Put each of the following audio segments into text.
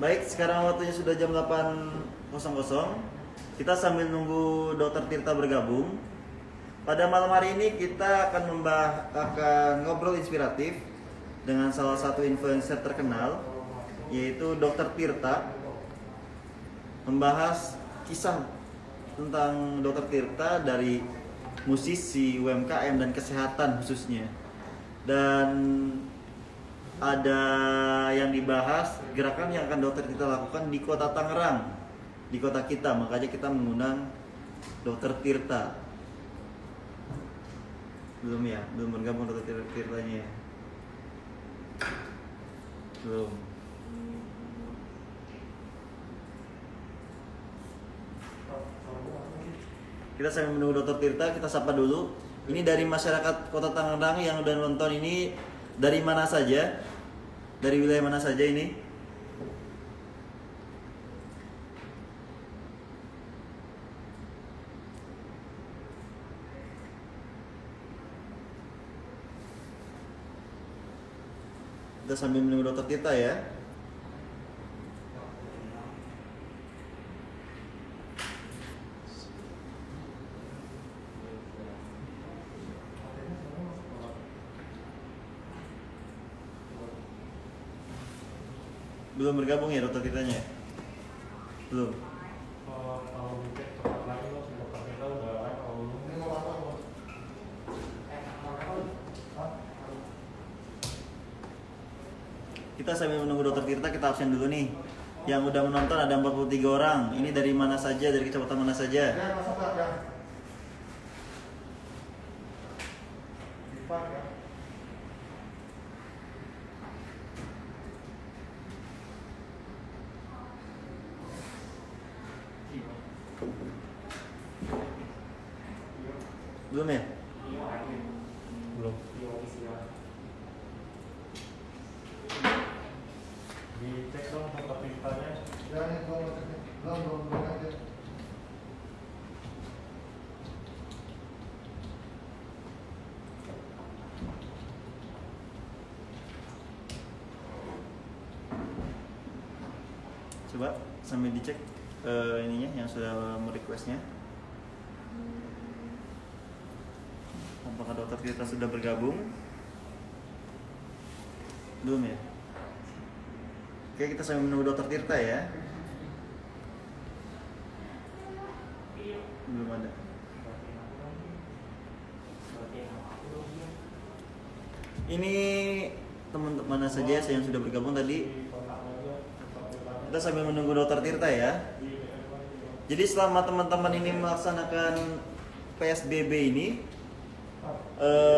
Baik, sekarang waktunya sudah jam 8.00. Kita sambil nunggu Dokter Tirta bergabung. Pada malam hari ini kita akan ngobrol inspiratif dengan salah satu influencer terkenal, yaitu Dokter Tirta. Membahas kisah tentang Dokter Tirta dari musisi, UMKM dan kesehatan khususnya. Dan ada yang dibahas gerakan yang akan Dokter Tirta lakukan di Kota Tangerang, di kota kita. Makanya kita mengundang Dokter Tirta. Belum bergabung Dokter Tirtanya ya? Belum. Kita sambil menunggu Dokter Tirta, kita sapa dulu. Ini dari masyarakat Kota Tangerang yang udah nonton ini. Dari mana saja? Dari wilayah mana saja ini? Kita sambil menunggu Dokter Tirta ya. Belum bergabung ya Dokter Tirtanya? Belum. Kita sambil menunggu Dokter Tirta, kita absen dulu nih. Yang udah menonton ada 43 orang. Ini dari mana saja, dari kecamatan mana saja? Belum ya? Belum. Dicek dong Dokter Tirtanya. Belum aja. Coba sambil dicek ininya yang sudah merequestnya. Apakah Dokter Tirta sudah bergabung? Belum ya? Oke, kita sambil menunggu Dokter Tirta ya. Belum ada. Ini teman-teman mana saja yang sudah bergabung tadi? Kita sambil menunggu Dokter Tirta ya. Jadi selama teman-teman ini melaksanakan PSBB ini,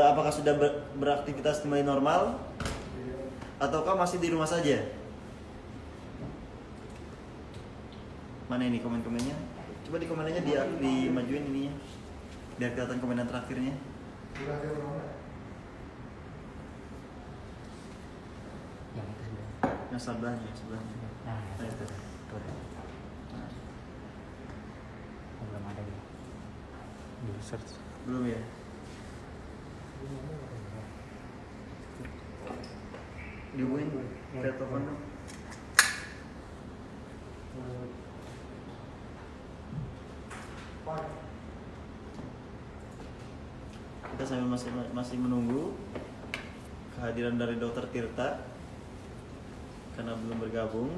apakah sudah beraktivitas kembali normal ataukah masih di rumah saja? Mana ini komen-komennya? Coba di komennya dimajuin ininya biar kelihatan komenan terakhirnya. Yang sebelahnya. Nah, itu. Nah. Belum ada ya. Di search. Belum ya? Dihubungin ke telepon dong. Kita sambil masih menunggu kehadiran dari Dokter Tirta karena belum bergabung.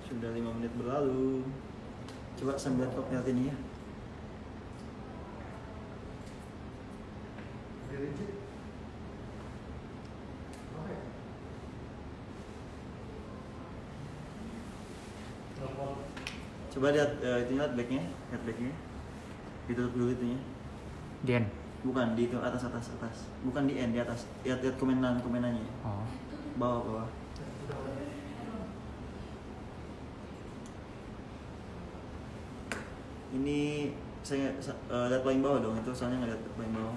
Sudah 5 menit berlalu. Coba sambil lihat ini ya. Coba lihat itunya, backnya, lihat backnya. Ditutup dulu itunya. Di end. Bukan di itu atas. Bukan di end, di atas. Lihat komenannya. Oh. Bawah. Ini saya lihat paling bawah dong, itu soalnya nggak lihat paling bawah.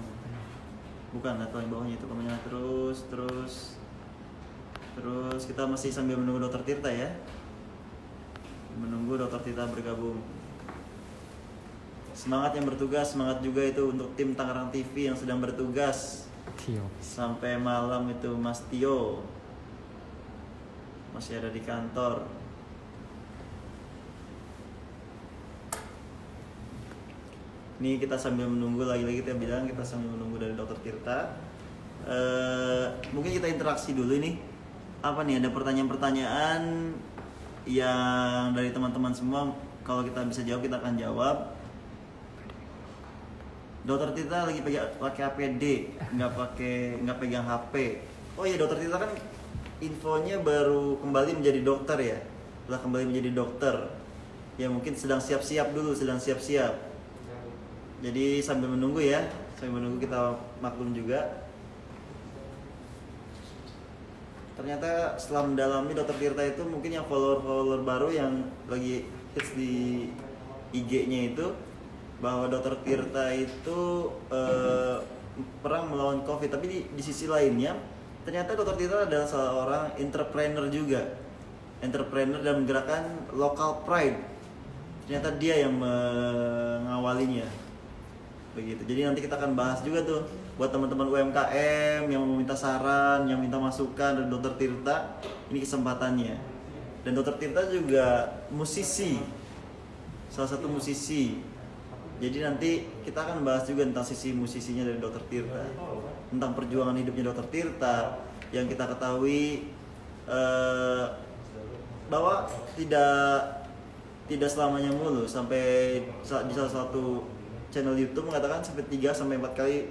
Bukan, atau yang bawahnya itu kameranya. Terus kita masih sambil menunggu Dokter Tirta ya. Menunggu Dokter Tirta bergabung. Semangat yang bertugas, semangat juga itu untuk tim Tangerang TV yang sedang bertugas. Tio. Sampai malam itu Mas Tio masih ada di kantor. Ini kita sambil menunggu, lagi-lagi kita bilang kita sambil menunggu dari Dokter Tirta. Mungkin kita interaksi dulu ini. Apa nih, ada pertanyaan-pertanyaan yang dari teman-teman semua. Kalau kita bisa jawab, kita akan jawab. Dokter Tirta lagi pakai APD, nggak pegang HP. Oh iya, Dokter Tirta kan infonya baru kembali menjadi dokter ya. Setelah kembali menjadi dokter, ya mungkin sedang siap-siap dulu, Jadi sambil menunggu ya, kita maklum juga. Ternyata setelah mendalami Dokter Tirta itu mungkin yang follower baru yang lagi hits di IG-nya itu, bahwa Dokter Tirta itu perang melawan COVID. Tapi di sisi lainnya, ternyata Dokter Tirta adalah seorang entrepreneur juga. Entrepreneur dan menggerakkan local pride. Ternyata dia yang mengawalinya. Begitu. Jadi nanti kita akan bahas juga tuh buat teman-teman UMKM yang meminta saran, yang minta masukan dari Dokter Tirta, ini kesempatannya. Dan Dokter Tirta juga musisi. Salah satu musisi. Jadi nanti kita akan bahas juga tentang sisi musisinya dari Dokter Tirta, tentang perjuangan hidupnya Dokter Tirta, yang kita ketahui bahwa tidak selamanya mulus. Sampai di salah satu channel YouTube mengatakan sampai 3-4 kali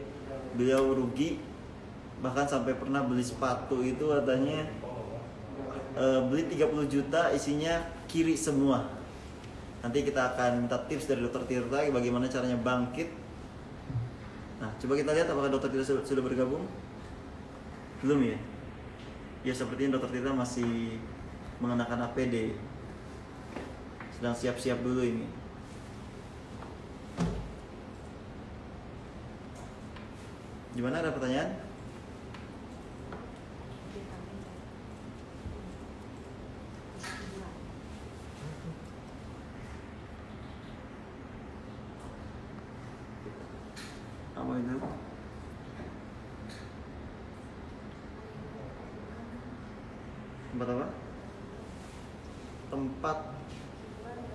beliau rugi, bahkan sampai pernah beli sepatu itu katanya beli 30 juta isinya kiri semua. Nanti kita akan minta tips dari Dokter Tirta bagaimana caranya bangkit. Nah, coba kita lihat apakah Dokter Tirta sudah bergabung. Belum ya? Ya, sepertinya Dokter Tirta masih mengenakan APD. Sedang siap-siap dulu ini. Gimana, ada pertanyaan? Apa itu? Tempat apa? Tempat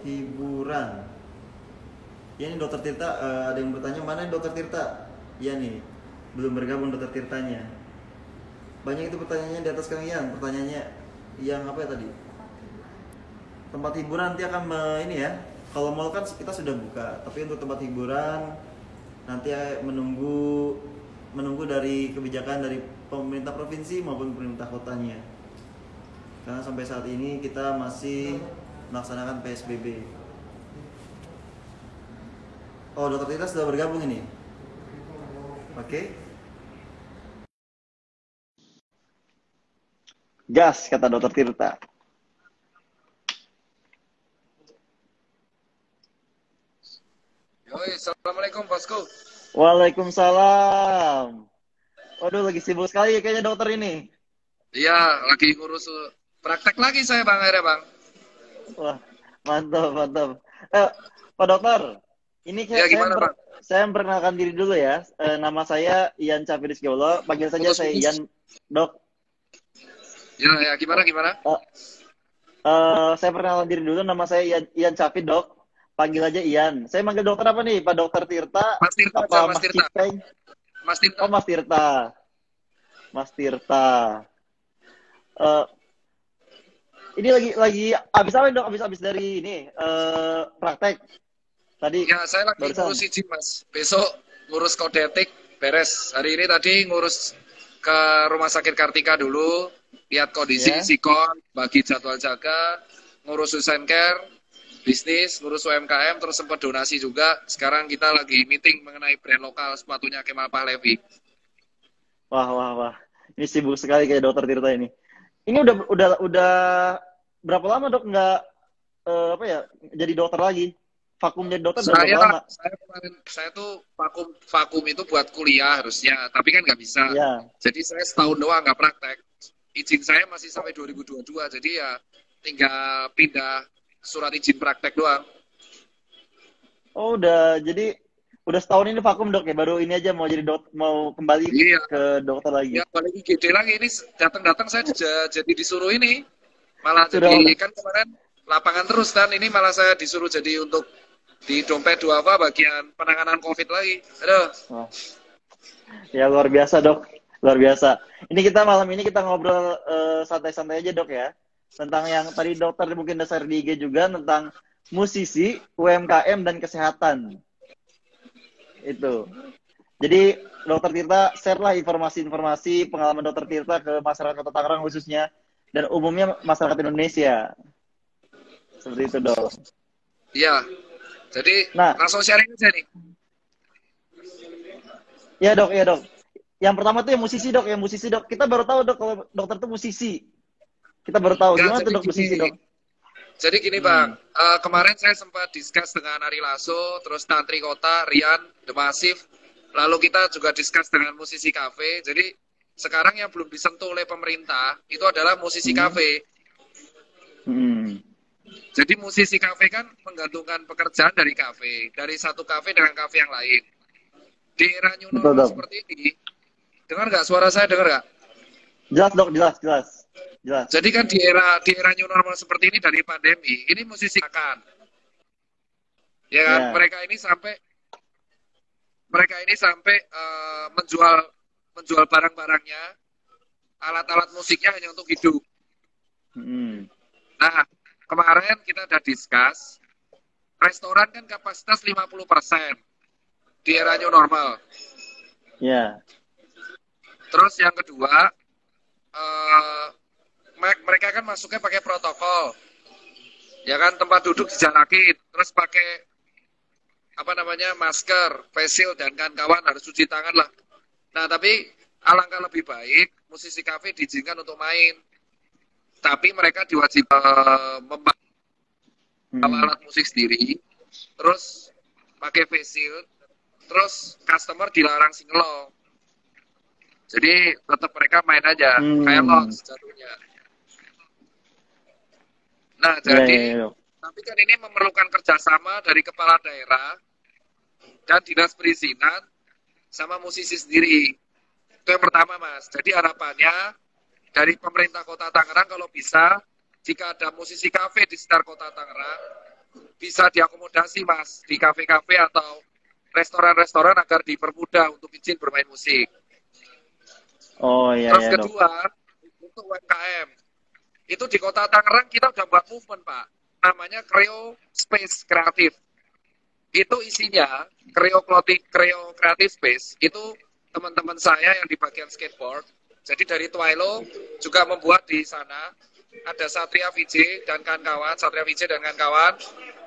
hiburan. Ya, ini Dokter Tirta, ada yang bertanya mana Dokter Tirta? Ya nih, belum bergabung Dokter Tirtanya. Banyak itu pertanyaannya di atas Kang Ian. Pertanyaannya yang apa ya tadi? Tempat hiburan nanti akan ini ya. Kalau mall kan kita sudah buka, tapi untuk tempat hiburan nanti menunggu dari kebijakan dari pemerintah provinsi maupun pemerintah kotanya. Karena sampai saat ini kita masih melaksanakan PSBB. Oh, Dokter Tirta sudah bergabung ini. Oke. Gas, kata Dokter Tirta. Yoi, assalamualaikum bosku. Waalaikumsalam. Waduh, lagi sibuk sekali kayaknya dokter ini. Iya, lagi ngurus praktek lagi saya bang, akhirnya bang. Wah, mantap. Pak Dokter, ini Ya, gimana, Bang? saya memperkenalkan diri dulu ya. Nama saya Ian Cafiris Gaulo. Panggil saja saya Ian, Dok. Ya, gimana? Saya perkenalkan diri dulu. Nama saya Ian Cafid, Dok. Panggil aja Ian. Saya manggil dokter apa nih? Pak Dokter Tirta? Mas Tirta apa aja, Mas Cipeng? Mas Tirta. Oh, Mas Tirta. Mas Tirta. Ini lagi abis apa Dok? Abis dari ini praktek tadi. Ya, saya lagi ngurus izin Mas. Besok ngurus kode etik beres. Hari ini tadi ngurus ke Rumah Sakit Kartika dulu, lihat kondisi sikon, bagi jadwal jaga, ngurus Usain Care, bisnis, ngurus UMKM, terus sempat donasi juga. Sekarang kita lagi meeting mengenai brand lokal sepatunya Kemal Pahlevi. Wah. Ini sibuk sekali kayak Dokter Tirta ini. Ini udah berapa lama Dok nggak jadi dokter lagi? vakum jadi dokter udah berapa lama? Saya tuh vakum itu buat kuliah harusnya, tapi kan nggak bisa. Iya. Jadi saya setahun doang nggak praktek. Izin saya masih sampai 2022, jadi ya tinggal pindah surat izin praktek doang. Oh jadi udah setahun ini vakum dok ya, baru ini aja mau jadi mau kembali Iya. ke dokter lagi. Ya balik IGD lagi ini datang saya jadi disuruh ini, malah Sudah. jadi kan kemarin lapangan terus dan ini malah saya disuruh jadi untuk di dompet duafa bagian penanganan COVID lagi. Aduh. Oh. Ya luar biasa dok, luar biasa. Ini malam ini kita ngobrol santai-santai aja dok ya, tentang yang tadi dokter mungkin dasar di IG juga tentang musisi, UMKM dan kesehatan. Itu. Jadi Dokter Tirta share lah informasi-informasi pengalaman Dokter Tirta ke masyarakat Kota Tangerang khususnya dan umumnya masyarakat Indonesia. Seperti itu dok. Iya. Jadi langsung sharing aja nih. Iya dok. Yang pertama tuh yang musisi dok. Kita baru tahu dok kalau dokter tuh musisi. Kita baru tahu. Gimana tuh dok musisi dok? Jadi gini bang, kemarin saya sempat discuss dengan Ari Lasso, terus Tantri Kota, Rian, The Massive, lalu kita juga discuss dengan musisi kafe. Jadi sekarang yang belum disentuh oleh pemerintah itu adalah musisi kafe. Jadi musisi kafe kan menggantungkan pekerjaan dari kafe, dari satu kafe dengan kafe yang lain. Di era new normal seperti ini, dengar nggak suara saya? Dengar nggak? Jelas dok, jelas. Jadi kan di era new normal seperti ini dari pandemi, ini musisi akan, ya kan? Mereka ini sampai menjual barang-barangnya, alat-alat musiknya hanya untuk hidup. Nah, kemarin kita udah discuss, restoran kan kapasitas 50% di era new normal. Terus yang kedua, mereka kan masuknya pakai protokol, ya kan, tempat duduk dijarakin, terus pakai masker, face shield dan kawan-kawan, harus cuci tangan lah. Nah tapi alangkah lebih baik musisi kafe diizinkan untuk main, tapi mereka diwajibkan membawa alat musik sendiri, terus pakai face shield, terus customer dilarang singelong. Jadi tetap mereka main aja, kayak lounge jatuhnya. Nah, jadi, tapi kan ini memerlukan kerjasama dari kepala daerah dan dinas perizinan sama musisi sendiri. Itu yang pertama, Mas. Jadi harapannya dari pemerintah Kota Tangerang kalau bisa, jika ada musisi kafe di sekitar Kota Tangerang, bisa diakomodasi, Mas, di kafe-kafe atau restoran-restoran agar dipermudah untuk izin bermain musik. Terus kedua, untuk UMKM. Itu di Kota Tangerang kita udah buat movement, Pak. Namanya Kreo Space Kreatif. Itu isinya Kreo Kreatif Space. Itu teman-teman saya yang di bagian skateboard. Jadi dari Twilo juga membuat di sana. Ada Satria VJ dan kawan-kawan,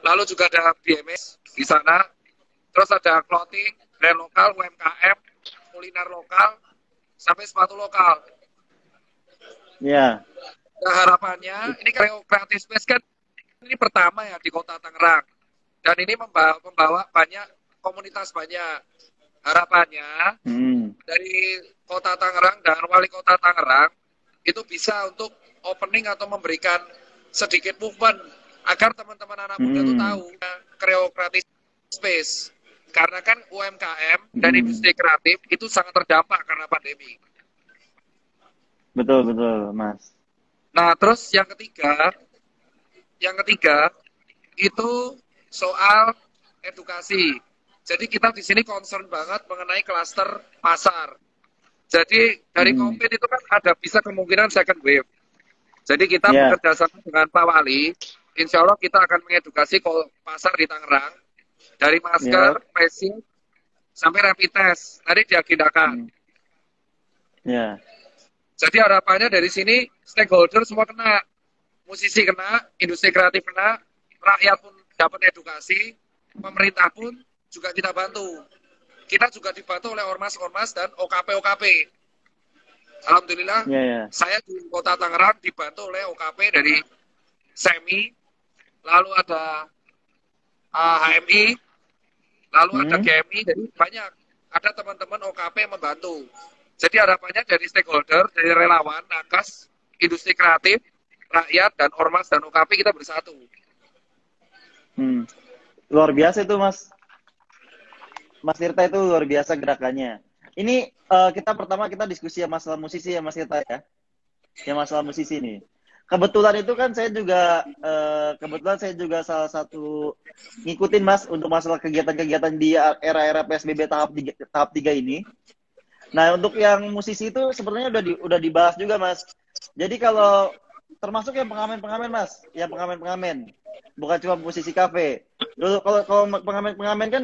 Lalu juga ada BMS di sana. Terus ada clothing, brand lokal, UMKM, kuliner lokal, sampai sepatu lokal. Nah, harapannya ini Creative Space kan ini pertama ya di Kota Tangerang, dan ini membawa banyak komunitas banyak. Harapannya dari Kota Tangerang dan Wali Kota Tangerang itu bisa untuk opening atau memberikan sedikit movement agar teman-teman anak muda itu tahu Creative Space, karena kan UMKM dan industri kreatif itu sangat terdampak karena pandemi. Betul Mas. Nah, terus yang ketiga itu soal edukasi. Jadi kita di sini concern banget mengenai klaster pasar. Jadi dari COVID itu kan bisa kemungkinan second wave. Jadi kita bekerja sama dengan Pak Wali, insya Allah kita akan mengedukasi pasar di Tangerang dari masker, face sampai rapid test. Nanti diagendakan. Jadi harapannya dari sini stakeholder semua kena, musisi kena, industri kreatif kena, rakyat pun dapat edukasi, pemerintah pun juga kita bantu. Kita juga dibantu oleh ormas-ormas dan OKP-OKP. Alhamdulillah, saya di Kota Tangerang dibantu oleh OKP dari SEMI, lalu ada HMI, lalu ada Hmm. GMI, jadi banyak. Ada teman-teman OKP yang membantu. Jadi harapannya dari stakeholder, dari relawan, nakes, industri kreatif, rakyat, dan ormas dan OKP kita bersatu. Luar biasa itu Mas Tirta, itu luar biasa gerakannya. Ini kita pertama kita diskusi ya masalah musisi ya Mas Tirta ya. Ya masalah musisi nih. Kebetulan itu kan kebetulan saya juga salah satu ngikutin Mas untuk masalah kegiatan-kegiatan di era-era PSBB tahap 3 ini. Nah, untuk yang musisi itu sebenarnya udah dibahas juga Mas. Jadi kalau termasuk yang pengamen-pengamen Mas, yang pengamen-pengamen, bukan cuma musisi kafe. Dulu kalau pengamen-pengamen kan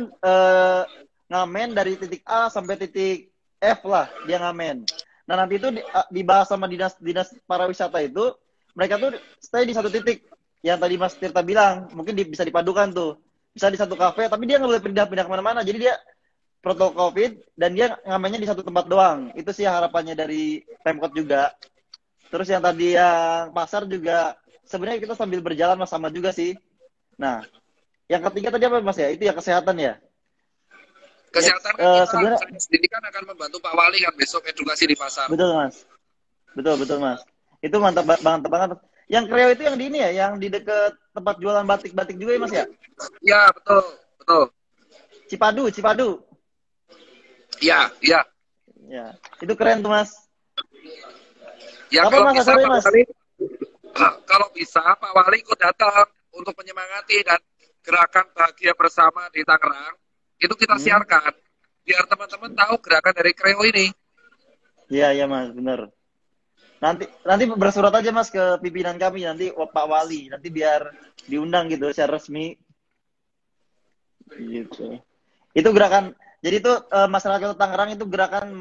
ngamen dari titik A sampai titik F lah dia ngamen. Nah, nanti itu dibahas sama dinas pariwisata itu, mereka tuh stay di satu titik yang tadi Mas Tirta bilang, mungkin bisa dipadukan tuh. Bisa di satu kafe, tapi dia nggak boleh pindah-pindah kemana-mana. Jadi dia protokol COVID dan dia ngamennya di satu tempat doang. Itu sih harapannya dari Pemkot juga. Terus yang tadi yang pasar juga sebenarnya kita sambil berjalan Mas sama juga sih. Nah, yang ketiga tadi apa Mas ya? Itu ya kesehatan ya. Kesehatan Ya, kan sebenarnya kita sendiri kan akan membantu Pak Wali kan besok edukasi di pasar. betul Mas. Betul Mas. Itu mantap banget. Yang Kreo itu yang di ini ya, yang di dekat tempat jualan batik-batik juga ya Mas ya? Ya, betul. Cipadu. Iya. Ya, itu keren tuh Mas. Ya Apa kalau Mas bisa acaranya, Pak Mas? Wali, kalau bisa Pak Wali ikut datang untuk menyemangati dan gerakan bahagia bersama di Tangerang, itu kita siarkan biar teman-teman tahu gerakan dari Kreo ini. Iya Mas, bener. Nanti bersurat aja Mas ke pimpinan kami nanti Pak Wali, nanti biar diundang gitu secara resmi. Gitu. Itu gerakan. Jadi itu masyarakat Kota Tangerang itu gerakan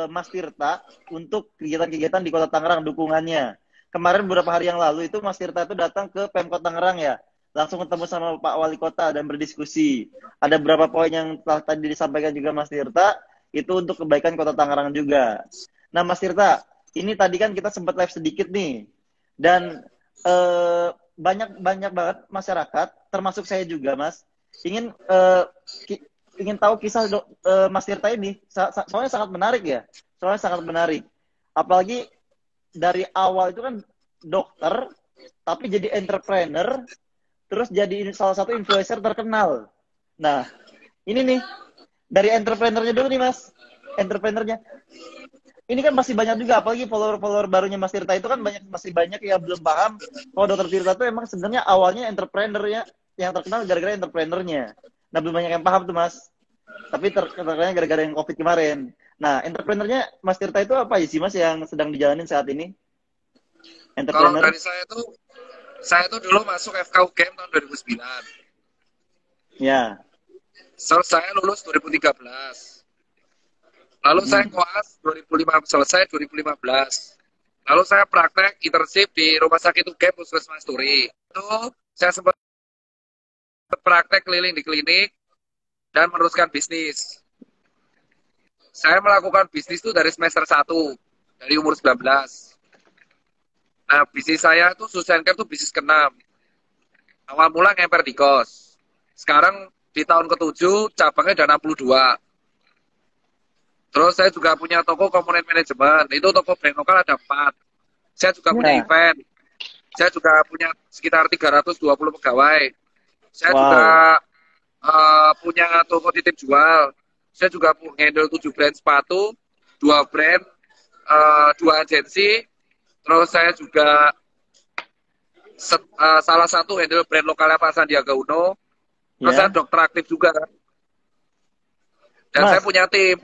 Mas Tirta untuk kegiatan-kegiatan di Kota Tangerang dukungannya. Kemarin beberapa hari yang lalu itu Mas Tirta itu datang ke Pemkot Tangerang ya. Langsung ketemu sama Pak Wali Kota dan berdiskusi. Ada beberapa poin yang telah tadi disampaikan juga Mas Tirta, itu untuk kebaikan Kota Tangerang juga. Nah Mas Tirta, ini tadi kan kita sempat live sedikit nih. Dan banyak banget masyarakat, termasuk saya juga Mas, ingin tahu kisah Mas Tirta ini. Soalnya sangat menarik ya. Apalagi dari awal itu kan dokter, tapi jadi entrepreneur, terus jadi salah satu influencer terkenal. Nah, ini nih, dari entrepreneurnya dulu nih Mas. Entrepreneurnya. Ini kan masih banyak juga, apalagi follower-follower barunya Mas Tirta itu kan masih banyak yang belum paham kalau Dokter Tirta itu emang sebenarnya awalnya entrepreneurnya yang terkenal gara-gara entrepreneurnya. Nah, belum banyak yang paham tuh Mas. Tapi terkenalnya gara-gara yang COVID kemarin. Nah, entrepreneurnya Mas Tirta itu apa sih Mas yang sedang dijalanin saat ini? Kalau dari saya tuh dulu masuk FK UGM tahun 2009. Ya. Saya lulus 2013. Lalu saya koas 2015, selesai 2015. Lalu saya praktek internship di Rumah Sakit UGM Puskesmas Turi. Itu saya sempat praktek keliling di klinik dan meneruskan bisnis. Saya melakukan bisnis itu dari semester 1, dari umur 19. Nah, bisnis saya tuh Susan Care tuh bisnis ke-6. Awal mula ngemper di kos. Sekarang di tahun ke-7 cabangnya ada 62. Terus saya juga punya toko komponen manajemen. Itu toko brand lokal ada 4. Saya juga punya event. Saya juga punya sekitar 320 pegawai. Saya juga punya toko titip jual. Saya juga handle 7 brand sepatu, 2 brand, 2 agensi. Terus saya juga salah satu handle brand lokalnya Pak Sandiaga Uno. Terus saya dokter aktif juga. Dan saya punya tim.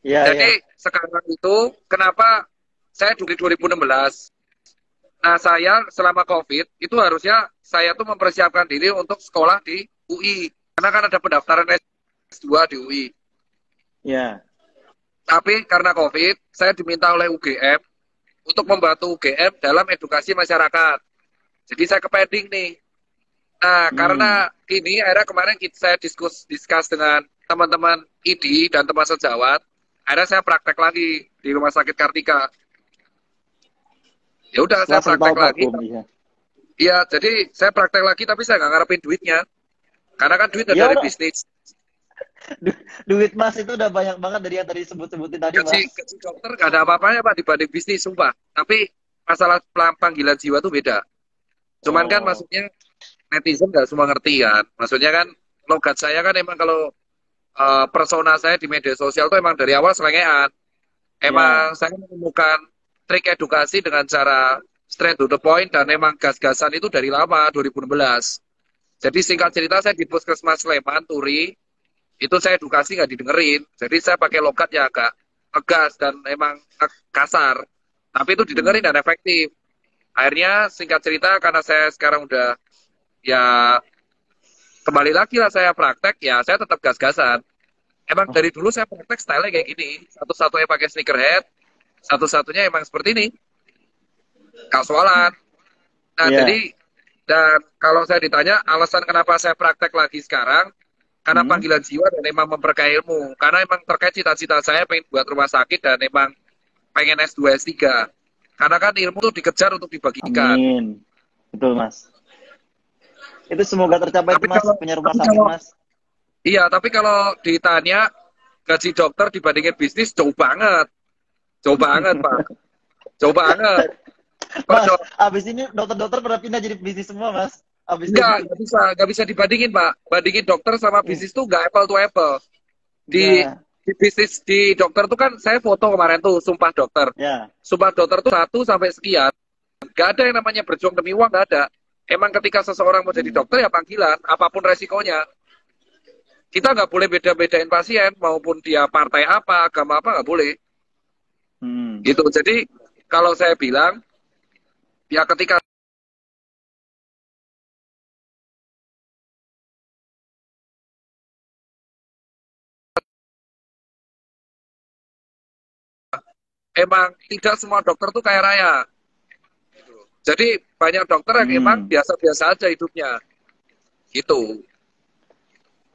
Jadi sekarang itu kenapa saya di 2016. Nah, saya selama COVID itu harusnya saya tuh mempersiapkan diri untuk sekolah di UI. Karena kan ada pendaftaran S2 di UI. Ya. Tapi karena COVID, saya diminta oleh UGM untuk membantu UGM dalam edukasi masyarakat. Jadi saya ke-pending nih. Nah, karena ini akhirnya kemarin saya diskus dengan teman-teman ID dan teman sejawat. Akhirnya saya praktek lagi di Rumah Sakit Kartika. Ya udah, saya praktek lagi. Iya, jadi saya praktek lagi tapi saya nggak ngarepin duitnya. Karena kan duit Ya dari udah, bisnis. duit Mas itu udah banyak banget dari yang tadi sebut-sebutin tadi, Mas. Gaji dokter gak ada apa-apanya Pak dibanding bisnis, sumpah. Tapi masalah panggilan jiwa tuh beda. Cuman kan Oh, maksudnya netizen gak semua ngerti kan. Maksudnya kan logat saya kan emang kalau persona saya di media sosial tuh emang dari awal selengean. ya. Emang saya menemukan trik edukasi dengan cara straight to the point dan emang gas-gasan itu dari lama 2016. Jadi singkat cerita saya di Puskesmas Sleman, Turi, itu saya edukasi nggak didengerin. Jadi saya pakai logat yang agak tegas dan emang kasar. Tapi itu didengerin dan efektif. Akhirnya singkat cerita karena saya sekarang udah ya kembali lagi lah saya praktek, ya saya tetap gas-gasan. Emang Oh, dari dulu saya praktek style kayak gini. Satu-satunya pakai sneakerhead, satu-satunya emang seperti ini, kasualan. Nah, iya. jadi dan kalau saya ditanya alasan kenapa saya praktek lagi sekarang, karena Hmm. panggilan jiwa dan emang memperkaya ilmu. Karena emang terkait cita-cita saya pengen buat rumah sakit dan emang pengen S2, S3. Karena kan ilmu tuh dikejar untuk dibagikan. Amin. Betul, Mas. Itu semoga tercapai Tapi tuh, Mas, kalau punya rumah tapi sakit, kalau Mas. iya, tapi kalau ditanya gaji dokter dibandingin bisnis jauh banget. Jauh banget, Pak. Jauh banget. Per Mas, dok- abis ini dokter-dokter pada pindah jadi bisnis semua, Mas. Abis ini. nggak bisa dibandingin, Pak. Bandingin dokter sama Hmm. bisnis tuh nggak apple to apple. Di Ya, di bisnis di dokter tuh kan saya foto kemarin tuh sumpah dokter. ya. Sumpah dokter tuh 1 sampai sekian. Gak ada yang namanya berjuang demi uang, gak ada. Emang ketika seseorang mau jadi Hmm. dokter ya panggilan, apapun resikonya. Kita nggak boleh beda-bedain pasien, maupun dia partai apa, agama apa, nggak boleh. Hmm. Gitu. Jadi kalau saya bilang, ya ketika emang tidak semua dokter tuh kaya raya. Jadi banyak dokter yang emang Hmm. biasa-biasa aja hidupnya. Gitu.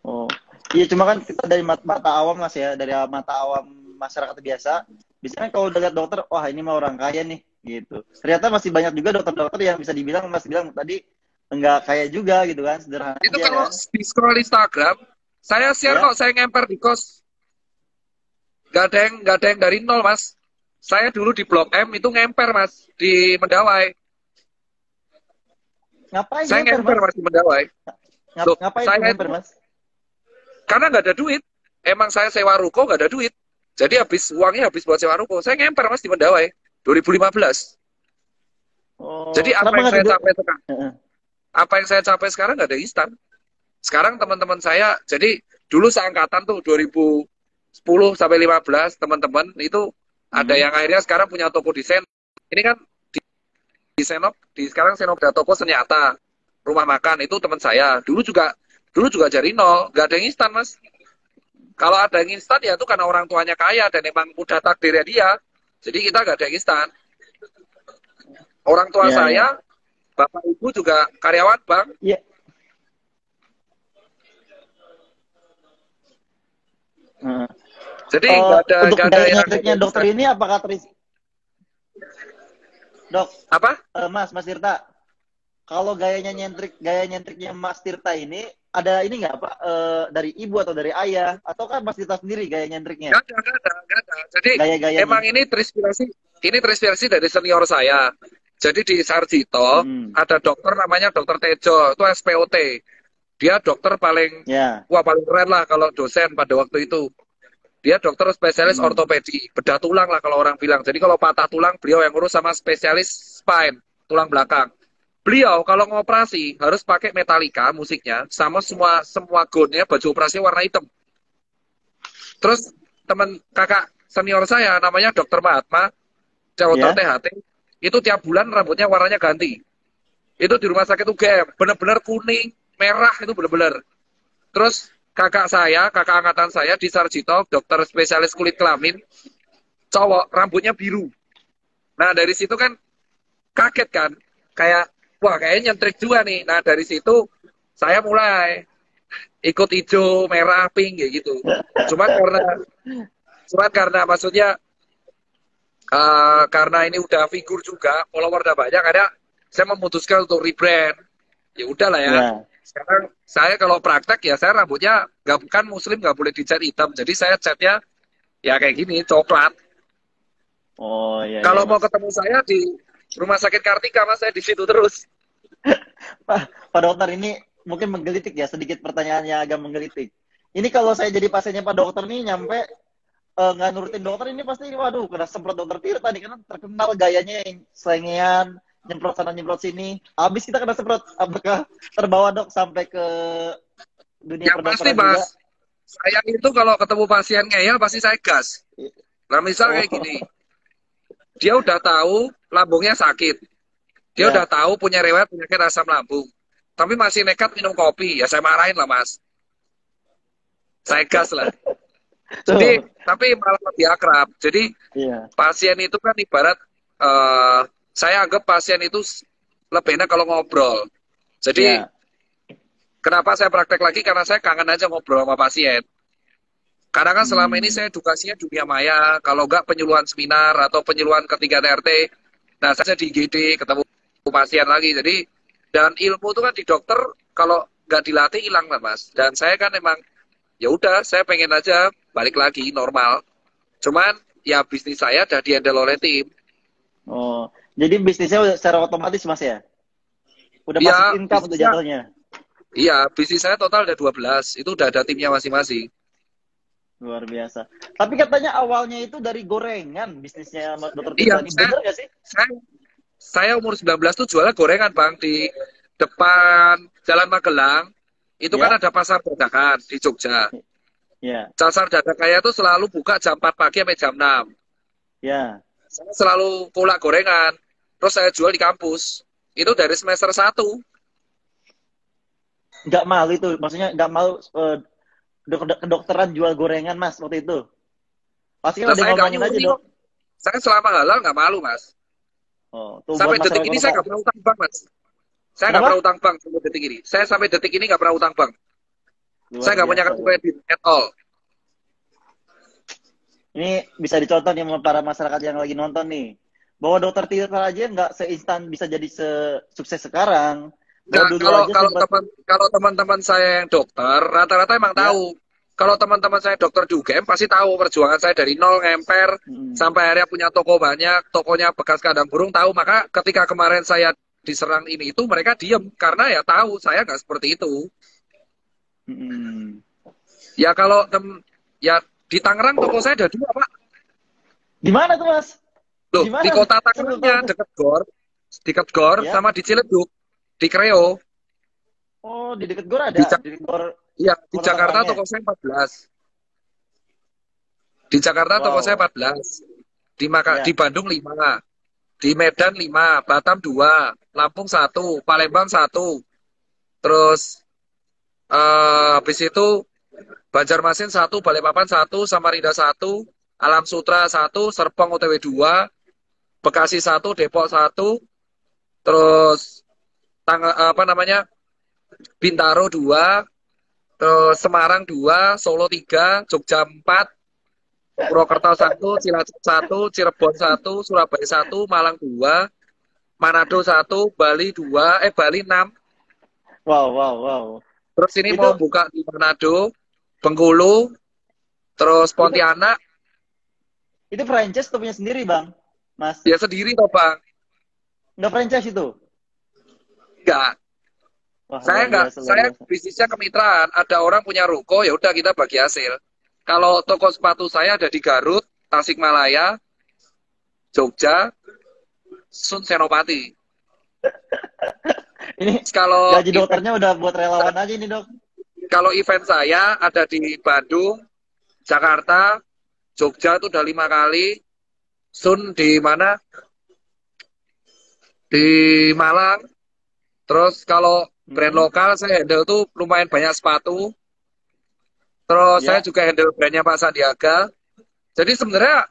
Oh. Iya, cuma kan kita dari mata awam, Mas, ya, dari mata awam masyarakat biasa, biasanya kalau udah lihat dokter, wah ini mah orang kaya nih, gitu. Ternyata masih banyak juga dokter-dokter yang bisa dibilang, Mas bilang tadi, enggak kaya juga gitu kan, sederhana Itu aja kalau kan. di scroll Instagram, saya share Ya. kok, saya ngemper di kos. Nggak ada yang dari nol, Mas. Saya dulu di Blok M itu ngemper, Mas, di Mendawai. Ngapain Saya ngemper, ngemper, Mas? Mas, di Mendawai. Loh, Ngapain tuh saya ngemper, itu Mas? karena nggak ada duit. Emang saya sewa ruko nggak ada duit. Jadi uangnya habis buat sewa ruko. Saya ngemper, Mas, di Mendawai 2015. Jadi Oh, kenapa nggak tidur? Heeh. apa yang saya capai sekarang nggak ada instan. Sekarang teman-teman saya, jadi dulu seangkatan tuh 2010 sampai 15 teman-teman itu ada Hmm. yang akhirnya sekarang punya toko desain. Ini kan di Senop, sekarang Senop ada toko Senyata, rumah makan itu teman saya. Dulu juga dari nol, nggak ada yang instan, Mas. Kalau ada yang instan ya itu karena orang tuanya kaya dan emang udah takdirnya dia. Jadi kita nggak ada yang instan. Orang tua Iya, iya. saya, bapak ibu juga karyawan bank. Iya. Heeh. Jadi Untuk nggak ada gaya yang nyentriknya dokter instan. ini apakah Dok, Apa? Mas Tirta, kalau gaya nyentriknya Mas Tirta ini ada ini nggak Pak, dari ibu atau dari ayah, atau kan Mas Tirta sendiri gaya nyentriknya, Nggak ada. Jadi gaya-gayanya? emang ini terinspirasi dari senior saya. Jadi di Sarjito Hmm. ada dokter namanya Dokter Tejo, itu SPOT. Dia dokter Ya. paling keren lah kalau dosen pada waktu itu. Dia dokter spesialis Hmm. ortopedi, bedah tulang lah kalau orang bilang. Jadi kalau patah tulang, beliau yang ngurus sama spesialis spine, tulang belakang. Beliau kalau ngoperasi harus pakai Metallica musiknya, sama semua gownnya, baju operasi warna hitam. Terus teman kakak senior saya namanya Dokter Mahatma, dokter Ya. THT, itu tiap bulan rambutnya warnanya ganti. Itu di rumah sakit UGM, bener-bener kuning, merah itu bener-bener. Terus kakak angkatan saya di Sarjito, dokter spesialis kulit kelamin, cowok, rambutnya biru. Nah dari situ kan kaget kan, kayak wah kayaknya nyentrik juga nih. Nah dari situ saya mulai ikut hijau, merah, pink kayak gitu. Cuman karena maksudnya karena ini udah figur juga, follower udah banyak, ada saya memutuskan untuk rebrand. Ya udahlah ya. Ya. Sekarang saya kalau praktek ya saya rambutnya nggak, bukan muslim nggak boleh dicat hitam. Jadi saya catnya ya kayak gini, coklat. Oh iya iya Kalau mau Mas. ketemu saya di Rumah Sakit Kartika, Mas, saya di situ terus. Pak Dokter ini mungkin menggelitik ya, sedikit pertanyaannya agak menggelitik. Ini kalau saya jadi pasiennya Pak Dokter nih nyampe nggak nurutin dokter ini pasti waduh kena semprot dokter Tirta nih karena terkenal gayanya yang selengean nyemprot sana nyemprot sini. Habis kita kena semprot, apakah terbawa dok sampai ke dunia Yang pasti, perdokteran juga? Mas, saya itu kalau ketemu pasien ngeyel pasti saya gas. Nah, misal kayak Oh gini, dia udah tahu lambungnya sakit. Dia udah ya. tahu punya riwayat penyakit asam lambung. Tapi masih nekat minum kopi. Ya saya marahin lah, Mas. Saya gas lah. Jadi, Tuh. tapi malah lebih akrab. Jadi, Iya. pasien itu kan ibarat, saya anggap pasien itu lebih enak kalau ngobrol. Jadi, Iya. kenapa saya praktek lagi? Karena saya kangen aja ngobrol sama pasien. Karena kan selama ini Hmm. saya edukasinya dunia maya, kalau enggak penyuluhan seminar atau penyuluhan ketiga RT. Nah, saya di IGD ketemu pasien lagi. Jadi, dan ilmu itu kan di dokter kalau nggak dilatih hilang lah, Mas. Dan saya kan emang ya udah, saya pengen aja balik lagi normal. Cuman ya bisnis saya udah di-handle oleh tim. Oh. Jadi bisnisnya udah secara otomatis Mas ya? Udah pasif Ya, income tuh bisnisnya, jatuhnya. iya, bisnis saya total ada 12. Itu udah ada timnya masing-masing. Luar biasa. Tapi katanya awalnya itu dari gorengan bisnisnya Mas Dokter Iya, Tirta ini. Bener gak sih? saya, saya umur 19 tuh jualnya gorengan, Bang, di depan Jalan Magelang. Itu kan Ya? ada pasar dadakan di Jogja. Ya. Pasar dadakannya itu selalu buka jam 4 pagi sampai jam 6. Ya. Saya selalu kolak gorengan. Terus saya jual di kampus. Itu dari semester 1. Nggak malu itu, maksudnya nggak malu kedokteran jual gorengan Mas waktu itu. Pasti kan Nah, udah saya nggak ngomongin aja nyuri dok. kok. Saya selama halal nggak malu, Mas. Oh, tuh buat Sampai detik masyarakat ini saya Pak. nggak pernah utang bank, Mas. Saya nggak Kenapa? pernah utang bank sampai detik ini. Saya sampai detik ini nggak pernah utang bank. Saya Luar nggak punya biasa. kartu kredit at all. Ini bisa dicontoh nih sama para masyarakat yang lagi nonton nih. Bahwa dokter Tirta aja nggak seinstan bisa jadi sukses sekarang. Bahwa Nah, dulu kalau aja kalau sempat, teman kalau teman-teman saya yang dokter, rata-rata emang ya. tahu. Kalau teman-teman saya dokter di UGM pasti tahu perjuangan saya dari nol ngemper Mm, sampai akhirnya punya toko banyak, tokonya bekas kandang burung tahu. Maka ketika kemarin saya diserang ini itu mereka diem karena ya tahu saya nggak seperti itu. mm. Ya kalau ya di Tangerang toko saya ada 2, Pak. Di mana tuh Mas? Loh, Di di mana? kota Saya belum Tangerangnya tahu tuh. dekat Gor Ya. sama di Ciledug, di Kreo. Oh, di dekat Gor Di, ada. Di dekat Gor iya, di Kota Jakarta Tangerangnya. toko saya 14. Di Jakarta toko saya Wow. 14. Di Ya. Bandung 5. Di Medan 5, Batam 2, Lampung 1, Palembang 1. Terus habis itu Banjarmasin 1, Balikpapan 1, Samarinda 1, Alam Sutra 1, Serpong OTW 2, Bekasi 1, Depok 1, terus apa namanya? Bintaro 2, terus Semarang 2, Solo 3, Jogja 4, Purwokerto 1, Cilacap 1, Cirebon 1, Surabaya 1, Malang 2, Manado 1, Bali 2, Bali 6. Wow, wow, wow. Terus ini Itu mau buka di Manado, Bengkulu, terus itu Pontianak, itu franchise tuh punya sendiri, Bang. Mas. ya sendiri toh Bang. Nggak franchise itu. Enggak. Wah, Saya luar enggak, biasa, luar saya biasa. bisnisnya kemitraan. Ada orang punya ruko, ya udah kita bagi hasil. Kalau toko sepatu saya ada di Garut, Tasikmalaya, Jogja, Sun Senopati. Ini Kalau gaji dokternya udah buat relawan aja ini, Dok. kalau event saya ada di Bandung, Jakarta, Jogja itu udah 5 kali. Sun di mana? Di Malang. Terus kalau brand Hmm. lokal saya handle tuh lumayan banyak sepatu. Terus saya Ya. juga handle brandnya Pak Sandiaga. Jadi sebenarnya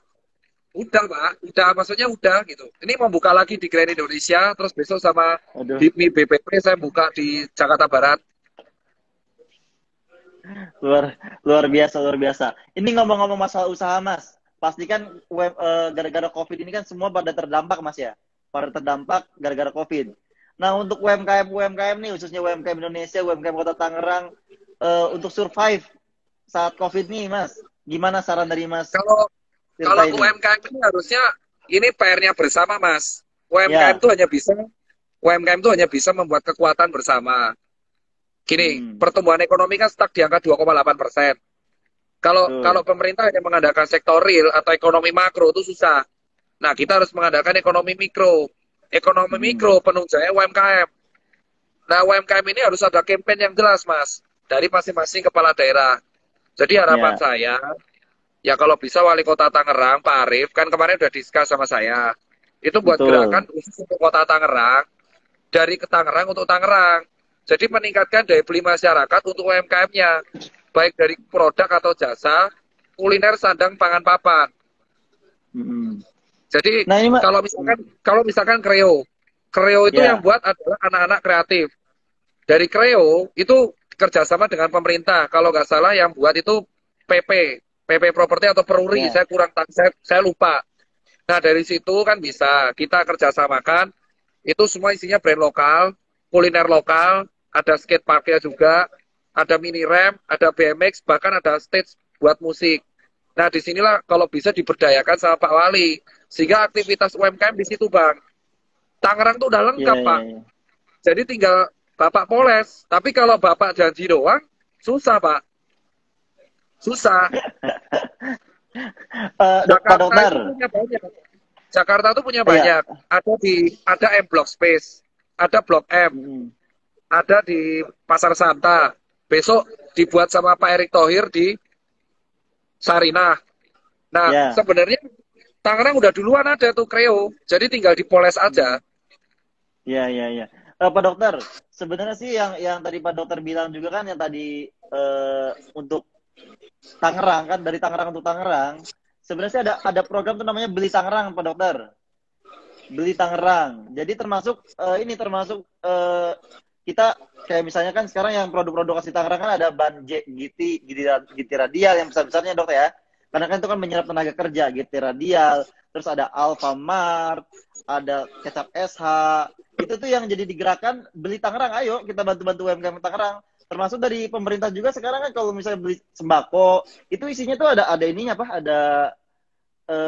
udah Pak, udah maksudnya udah gitu. Ini mau buka lagi di Grand Indonesia, terus besok sama Aduh, HIPMI BPP saya buka di Jakarta Barat. luar luar biasa, luar biasa. Ini ngomong-ngomong masalah usaha, Mas. Pastikan gara-gara COVID ini kan semua pada terdampak, Mas ya. Pada terdampak gara-gara COVID. Nah, untuk UMKM nih, khususnya UMKM Indonesia, UMKM Kota Tangerang, untuk survive saat COVID nih, Mas, gimana saran dari Mas Kalau Tirta kalau ini? UMKM ini harusnya ini PR-nya bersama, Mas. UMKM Ya, itu hanya bisa membuat kekuatan bersama. Gini, hmm, pertumbuhan ekonomi kan stuck di angka 2,8%. Kalau kalau betul. pemerintah hanya mengandalkan sektor real atau ekonomi makro itu susah. Nah, kita harus mengandalkan ekonomi mikro. Ekonomi Hmm, mikro penunjangnya UMKM. Nah, UMKM ini harus ada campaign yang jelas, Mas, dari masing-masing kepala daerah. Jadi harapan ya, saya, ya kalau bisa Wali Kota Tangerang, Pak Arief, kan kemarin udah diskus sama saya. Itu buat gerakan betul. khusus untuk Kota Tangerang, dari ke Tangerang untuk Tangerang. Jadi meningkatkan daya beli masyarakat untuk UMKM-nya, baik dari produk atau jasa, kuliner, sandang, pangan, papan. Hmm. Jadi Nah, ini, Mas, kalau misalkan Kreo itu yang ya, buat adalah anak-anak kreatif. Dari Kreo itu kerjasama dengan pemerintah. Kalau nggak salah yang buat itu PP Properti atau Peruri. ya, Saya lupa. Nah dari situ kan bisa kita kerjasamakan. Itu semua isinya brand lokal, kuliner lokal, ada skate parknya juga, ada mini ramp, ada BMX, bahkan ada stage buat musik. Nah disinilah kalau bisa diberdayakan sama Pak Wali, sehingga aktivitas UMKM di situ Bang. Tangerang tuh udah ya, lengkap Pak. ya, ya. Jadi tinggal Bapak poles. Tapi kalau Bapak janji doang, susah Pak. Susah. Pak Jakarta Dokter, itu punya banyak. Jakarta itu punya ya, banyak. Ada M Block Space, ada Blok M, hmm, ada di Pasar Santa. Besok dibuat sama Pak Erick Thohir di Sarinah. Nah, ya, sebenarnya Tangerang udah duluan ada tuh Kreo. Jadi tinggal dipoles aja. hmm, ya, ya, ya. Pak Dokter, sebenarnya sih yang tadi Pak Dokter bilang juga kan yang tadi untuk Tangerang kan dari Tangerang untuk Tangerang. Sebenarnya sih ada program tuh namanya Beli Tangerang, Pak Dokter. Beli Tangerang. Jadi termasuk termasuk kita kayak misalnya kan sekarang yang produk-produk asli Tangerang kan ada ban GT radial yang besar-besarnya dok ya. Karena kan itu kan menyerap tenaga kerja, GT radial, terus ada Alfamart, ada kecap SH. Itu tuh yang jadi digerakkan Beli Tangerang. Ayo kita bantu-bantu UMKM Tangerang. Termasuk dari pemerintah juga sekarang kan kalau misalnya beli sembako, itu isinya tuh ada ininya apa? Ada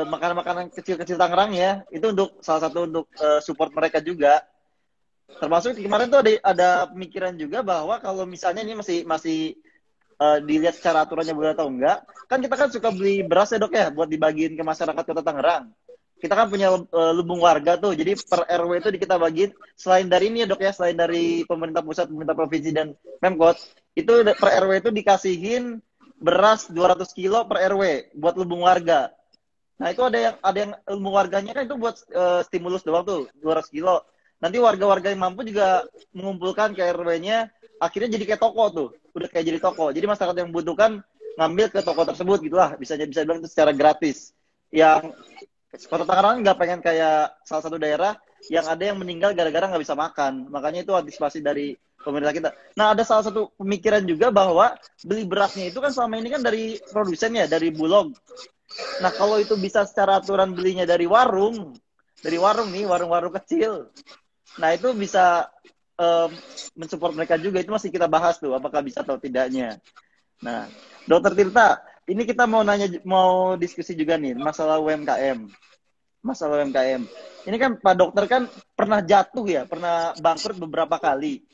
makanan-makanan kecil-kecil Tangerang ya. Itu untuk salah satu untuk support mereka juga. Termasuk kemarin tuh ada pemikiran juga bahwa kalau misalnya ini masih masih dilihat secara aturannya boleh atau enggak, kan kita kan suka beli beras ya dok ya buat dibagiin ke masyarakat Kota Tangerang. Kita kan punya lubung warga tuh, jadi per RW itu kita bagiin selain dari ini ya dok ya, selain dari pemerintah pusat, pemerintah provinsi dan Pemkot, itu per RW itu dikasihin beras 200 kilo per RW buat lubung warga. Nah itu ada yang ilmu warganya kan itu buat stimulus doang tuh 200 kilo. Nanti warga-warga yang mampu juga mengumpulkan ke RW-nya, akhirnya jadi kayak toko tuh, udah kayak jadi toko. Jadi masyarakat yang membutuhkan ngambil ke toko tersebut gitulah, bisa bilang itu secara gratis. Yang Kota Tangerang nggak pengen kayak salah satu daerah yang ada yang meninggal gara-gara nggak bisa makan. Makanya itu antisipasi dari pemerintah kita. Nah ada salah satu pemikiran juga bahwa beli berasnya itu kan selama ini kan dari produsen ya, dari Bulog. Nah, kalau itu bisa secara aturan belinya dari warung nih, warung-warung kecil. Nah, itu bisa mensupport mereka juga. Itu masih kita bahas tuh, apakah bisa atau tidaknya. Nah, Dokter Tirta, ini kita mau diskusi juga nih, masalah UMKM. Masalah UMKM. Ini kan Pak Dokter kan pernah jatuh ya, pernah bangkrut beberapa kali.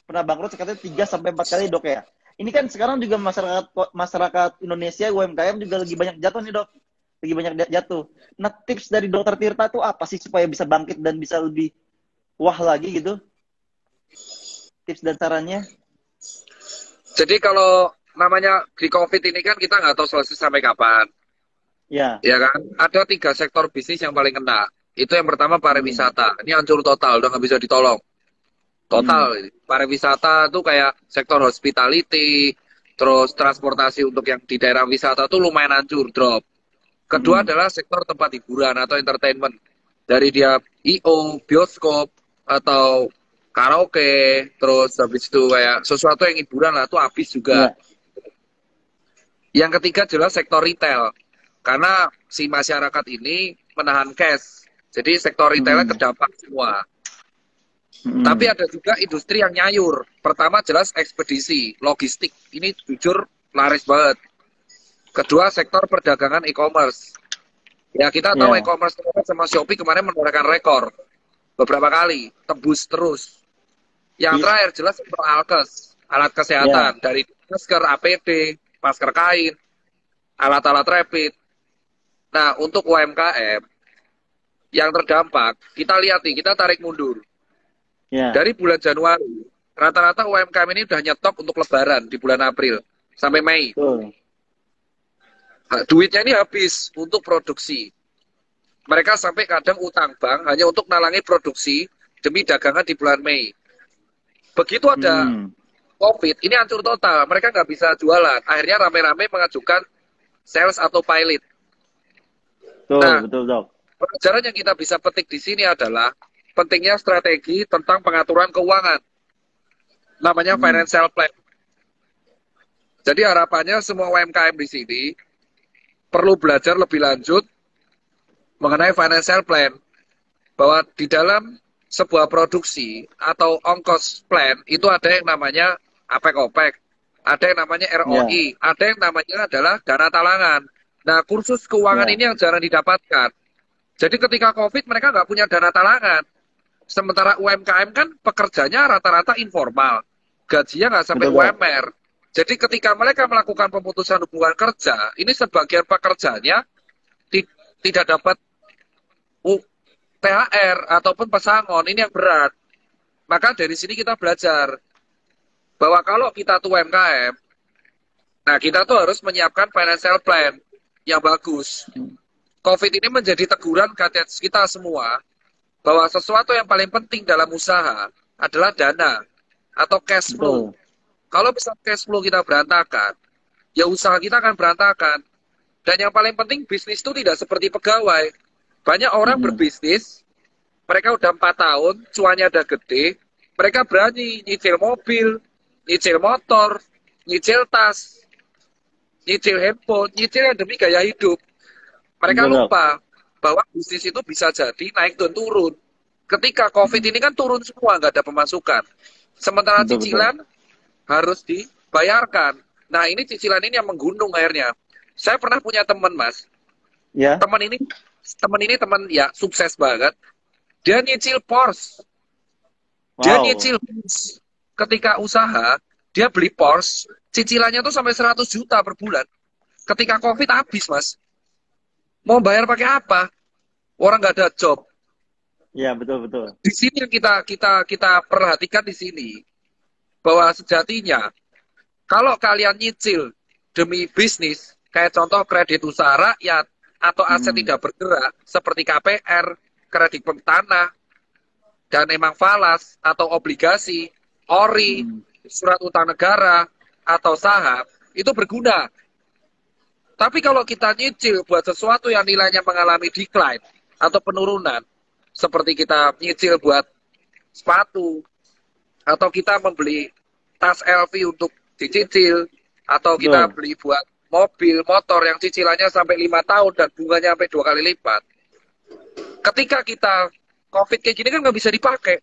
Pernah bangkrut sekalian 3 sampai 4 kali, Dok ya. Ini kan sekarang juga masyarakat Indonesia UMKM juga lagi banyak jatuh nih dok, lagi banyak jatuh. Nah tips dari Dokter Tirta itu apa sih supaya bisa bangkit dan bisa lebih wah lagi gitu? Tips dan sarannya? Jadi kalau namanya di COVID ini kan kita nggak tahu selesai sampai kapan. Ya, Ya kan? Ada 3 sektor bisnis yang paling kena. Itu yang pertama hmm, pariwisata. Ini hancur total, udah nggak bisa ditolong. hmm, Total. Pariwisata tuh kayak sektor hospitality, terus transportasi untuk yang di daerah wisata tuh lumayan hancur, drop. Kedua hmm, adalah sektor tempat hiburan atau entertainment. Dari dia IO, bioskop, atau karaoke, terus habis itu kayak sesuatu yang hiburan lah, tuh habis juga. ya, Yang ketiga adalah sektor retail. Karena si masyarakat ini menahan cash. Jadi sektor retailnya hmm, terdampak semua. Tapi ada juga industri yang nyayur. Pertama jelas ekspedisi, logistik. Ini jujur laris banget. Kedua sektor perdagangan e-commerce. Ya kita tahu Ya. e-commerce sama Shopee kemarin menorehkan rekor beberapa kali, tembus terus. Yang Iya. terakhir jelas sektor alkes, alat kesehatan dari masker, APD, masker kain, alat-alat rapid. Nah untuk UMKM yang terdampak, kita lihat nih, kita tarik mundur. Ya. Dari bulan Januari, rata-rata UMKM ini udah nyetok untuk lebaran di bulan April sampai Mei. Betul. Duitnya ini habis untuk produksi. Mereka sampai kadang utang bank hanya untuk nalangi produksi demi dagangan di bulan Mei. Begitu ada COVID, ini hancur total. Mereka nggak bisa jualan. Akhirnya rame-rame mengajukan sales atau pilot. Betul, Nah, betul, Dok. Pelajaran yang kita bisa petik di sini adalah pentingnya strategi tentang pengaturan keuangan. Namanya financial plan. Jadi harapannya semua UMKM di sini perlu belajar lebih lanjut mengenai financial plan. Bahwa di dalam sebuah produksi atau ongkos plan itu ada yang namanya APEC-OPEC, ada yang namanya ROI, ada yang namanya adalah dana talangan. Nah, kursus keuangan ini yang jarang didapatkan. Jadi ketika COVID mereka nggak punya dana talangan. Sementara UMKM kan pekerjanya rata-rata informal. Gajinya nggak sampai Betul, Pak. UMR. Jadi ketika mereka melakukan pemutusan hubungan kerja, ini sebagian pekerjanya tidak dapat THR ataupun pesangon. Ini yang berat. Maka dari sini kita belajar bahwa kalau kita tuh UMKM, nah kita tuh harus menyiapkan financial plan yang bagus. COVID ini menjadi teguran kita semua bahwa sesuatu yang paling penting dalam usaha adalah dana atau cash flow. Kalau bisa cash flow kita berantakan, ya usaha kita akan berantakan. Dan yang paling penting bisnis itu tidak seperti pegawai. Banyak orang berbisnis, mereka udah 4 tahun, cuannya udah gede, mereka berani nyicil mobil, nyicil motor, nyicil tas, nyicil handphone, nyicil demi gaya hidup. Mereka lupa bahwa bisnis itu bisa jadi naik dan turun. Ketika COVID ini kan turun semua, nggak ada pemasukan. Sementara cicilan harus dibayarkan. Nah ini cicilan ini yang menggunung akhirnya. Saya pernah punya teman, Mas. Ya. Teman ini teman ya sukses banget. Dia nyicil Porsche. Dia nyicil Benz. Ketika usaha, dia beli Porsche, cicilannya tuh sampai 100 juta per bulan. Ketika COVID habis, Mas. Mau bayar pakai apa? Orang nggak ada job. Ya, betul. Di sini yang kita perhatikan di sini bahwa sejatinya kalau kalian nyicil demi bisnis, kayak contoh kredit usaha rakyat atau aset tidak bergerak seperti KPR, kredit tanah, dan emang falas atau obligasi, ORI, surat utang negara atau saham, itu berguna. Tapi kalau kita nyicil buat sesuatu yang nilainya mengalami decline atau penurunan, seperti kita nyicil buat sepatu, atau kita membeli tas LV untuk dicicil, atau kita beli buat mobil, motor yang cicilannya sampai 5 tahun dan bunganya sampai 2 kali lipat. Ketika kita COVID kayak gini kan nggak bisa dipakai.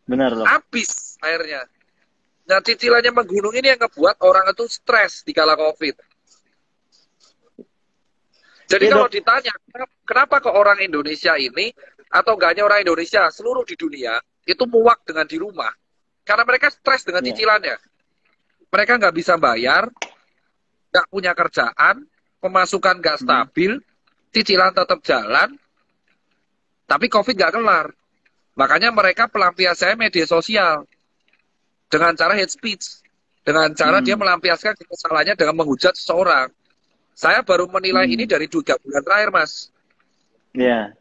Benar loh. Habis akhirnya. Nah cicilannya menggunung ini yang ngebuat orang itu stres di kala COVID. Jadi Ya, kalau Dok. ditanya, kenapa kok orang Indonesia ini, atau nggak hanya orang Indonesia, seluruh di dunia, itu muak dengan di rumah. Karena mereka stres dengan cicilannya. Mereka nggak bisa bayar, nggak punya kerjaan, pemasukan nggak stabil, cicilan tetap jalan, tapi COVID nggak kelar. Makanya mereka pelampiasannya media sosial. Dengan cara hate speech. Dengan cara dia melampiaskan kesalahannya dengan menghujat seseorang. Saya baru menilai ini dari 3 bulan terakhir, Mas. Iya.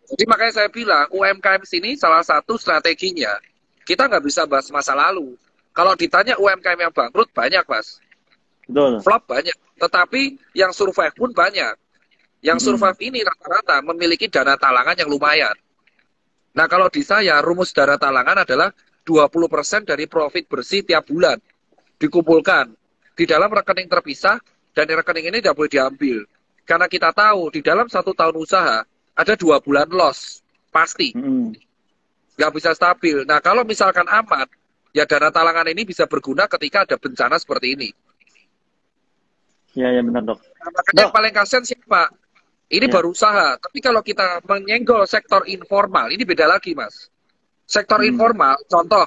Jadi makanya saya bilang, UMKM sini salah satu strateginya, kita nggak bisa bahas masa lalu. Kalau ditanya UMKM yang bangkrut, banyak, Mas. Betul. Flop banyak. Tetapi yang survive pun banyak. Yang survive ini rata-rata memiliki dana talangan yang lumayan. Nah, kalau di saya, rumus dana talangan adalah 20% dari profit bersih tiap bulan. Dikumpulkan di dalam rekening terpisah, dan rekening ini tidak boleh diambil. Karena kita tahu, di dalam 1 tahun usaha, ada 2 bulan loss. Pasti. nggak bisa stabil. Nah, kalau misalkan aman, ya dana talangan ini bisa berguna ketika ada bencana seperti ini. Iya, ya benar, Dok. Nah, makanya Dok, yang paling kasihan siapa? Ini ya. baru usaha. Tapi kalau kita menyenggol sektor informal, ini beda lagi, Mas. Sektor informal, contoh,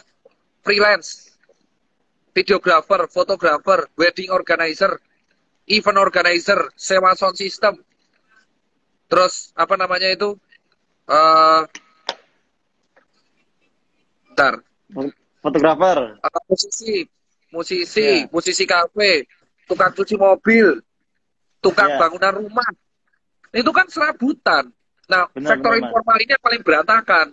freelance, videographer, fotografer, wedding organizer, event organizer, sewa sound system, terus apa namanya itu? Bentar. Fotografer. Musisi, Ya. musisi kafe, tukang cuci mobil, tukang Ya. bangunan rumah. Itu kan serabutan. Nah, Benar, sektor benar, Mas. informal ini yang paling berantakan.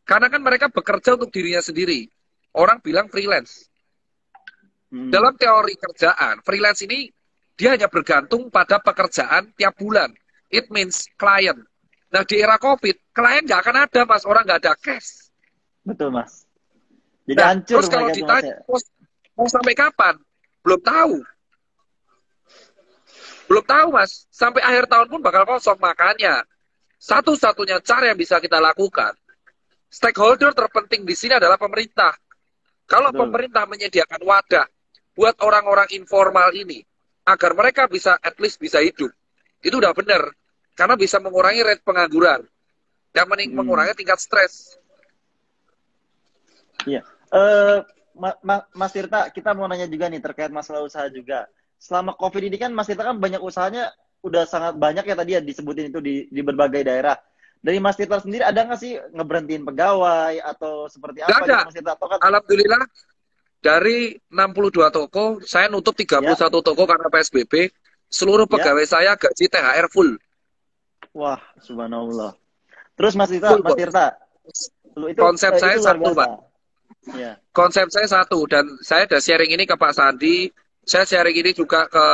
Karena kan mereka bekerja untuk dirinya sendiri. Orang bilang freelance. Dalam teori kerjaan, freelance ini dia hanya bergantung pada pekerjaan tiap bulan. It means klien. Nah, di era COVID, klien nggak akan ada, Mas. Orang nggak ada cash. Betul, Mas. Jadi Nah, hancur terus kalau mereka tuh, Mas, ditanya, ya. mau sampai kapan? Belum tahu. Belum tahu, Mas. Sampai akhir tahun pun bakal kosong. Makanya, satu-satunya cara yang bisa kita lakukan, stakeholder terpenting di sini adalah pemerintah. Kalau Betul. pemerintah menyediakan wadah buat orang-orang informal ini, agar mereka bisa, at least bisa hidup, itu udah benar. Karena bisa mengurangi rate pengangguran. Dan mengurangi tingkat stres. Iya. Mas Tirta, kita mau nanya juga nih terkait masalah usaha juga. Selama COVID ini kan Mas Tirta kan banyak usahanya udah sangat banyak ya tadi ya disebutin itu di berbagai daerah. Dari Mas Tirta sendiri ada nggak sih ngeberhentiin pegawai atau seperti apa Nggak ada. gitu Mas Tirta? Atau kan, Alhamdulillah, dari 62 toko, saya nutup 31 toko karena PSBB. Seluruh pegawai saya gaji THR full. wah, subhanallah. Terus Mas Tirta, Full, Mas kok. Tirta, itu, Konsep saya itu luar satu, biasa. Pak. Ya, Konsep saya satu, dan saya udah sharing ini ke Pak Sandi, saya sharing ini juga ke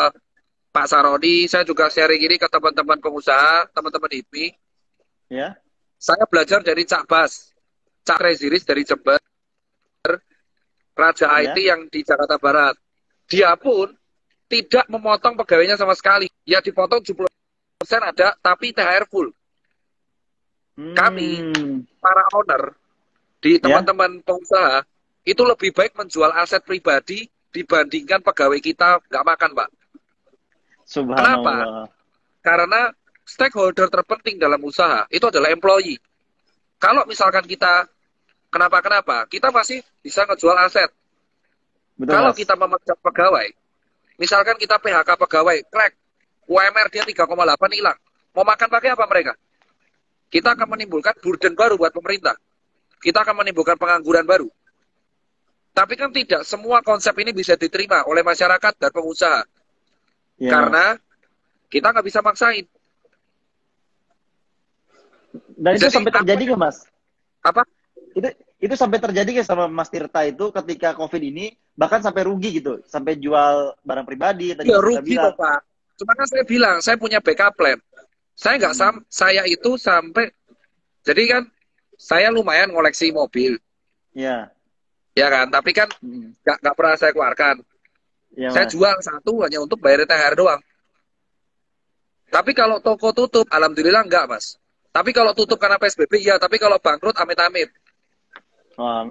Pak Saroni, saya juga sharing ini ke teman-teman pengusaha, teman-teman IPMI. ya, Saya belajar dari Cak Bas, Cak Reziris dari Jember, Raja Ya. IT yang di Jakarta Barat. Dia pun tidak memotong pegawainya sama sekali. Ya dipotong 70% ada, tapi THR full. Kami, para owner, di teman-teman pengusaha, itu lebih baik menjual aset pribadi dibandingkan pegawai kita nggak makan, Pak. Subhanallah. Kenapa? Karena stakeholder terpenting dalam usaha itu adalah employee. Kalau misalkan kita kenapa, kita masih bisa ngejual aset. Betul, Kalau Mas. kita memecat pegawai, misalkan kita PHK pegawai, crack, UMR dia 3,8 hilang. Mau makan pakai apa mereka? Kita akan menimbulkan burden baru buat pemerintah. Kita akan menimbulkan pengangguran baru. Tapi kan tidak semua konsep ini bisa diterima oleh masyarakat dan pengusaha. Ya, Karena kita nggak bisa maksain. dan itu Jadi, sampai terjadi nggak, Mas? Apa? Itu sampai terjadi nggak sama Mas Tirta itu ketika COVID ini bahkan sampai rugi gitu, sampai jual barang pribadi tadi Ya Mas Tirta rugi bilang. kok, Pak. Cuma kan saya bilang, saya punya backup plan. Saya nggak saya itu sampai, jadi kan saya lumayan ngoleksi mobil, Ya, ya kan. Tapi kan nggak pernah saya keluarkan. ya, Saya Mas. jual satu hanya untuk bayar THR doang. Tapi kalau toko tutup, alhamdulillah enggak, Mas. Tapi kalau tutup karena PSBB, ya. Tapi kalau bangkrut, amit-amit. Oh,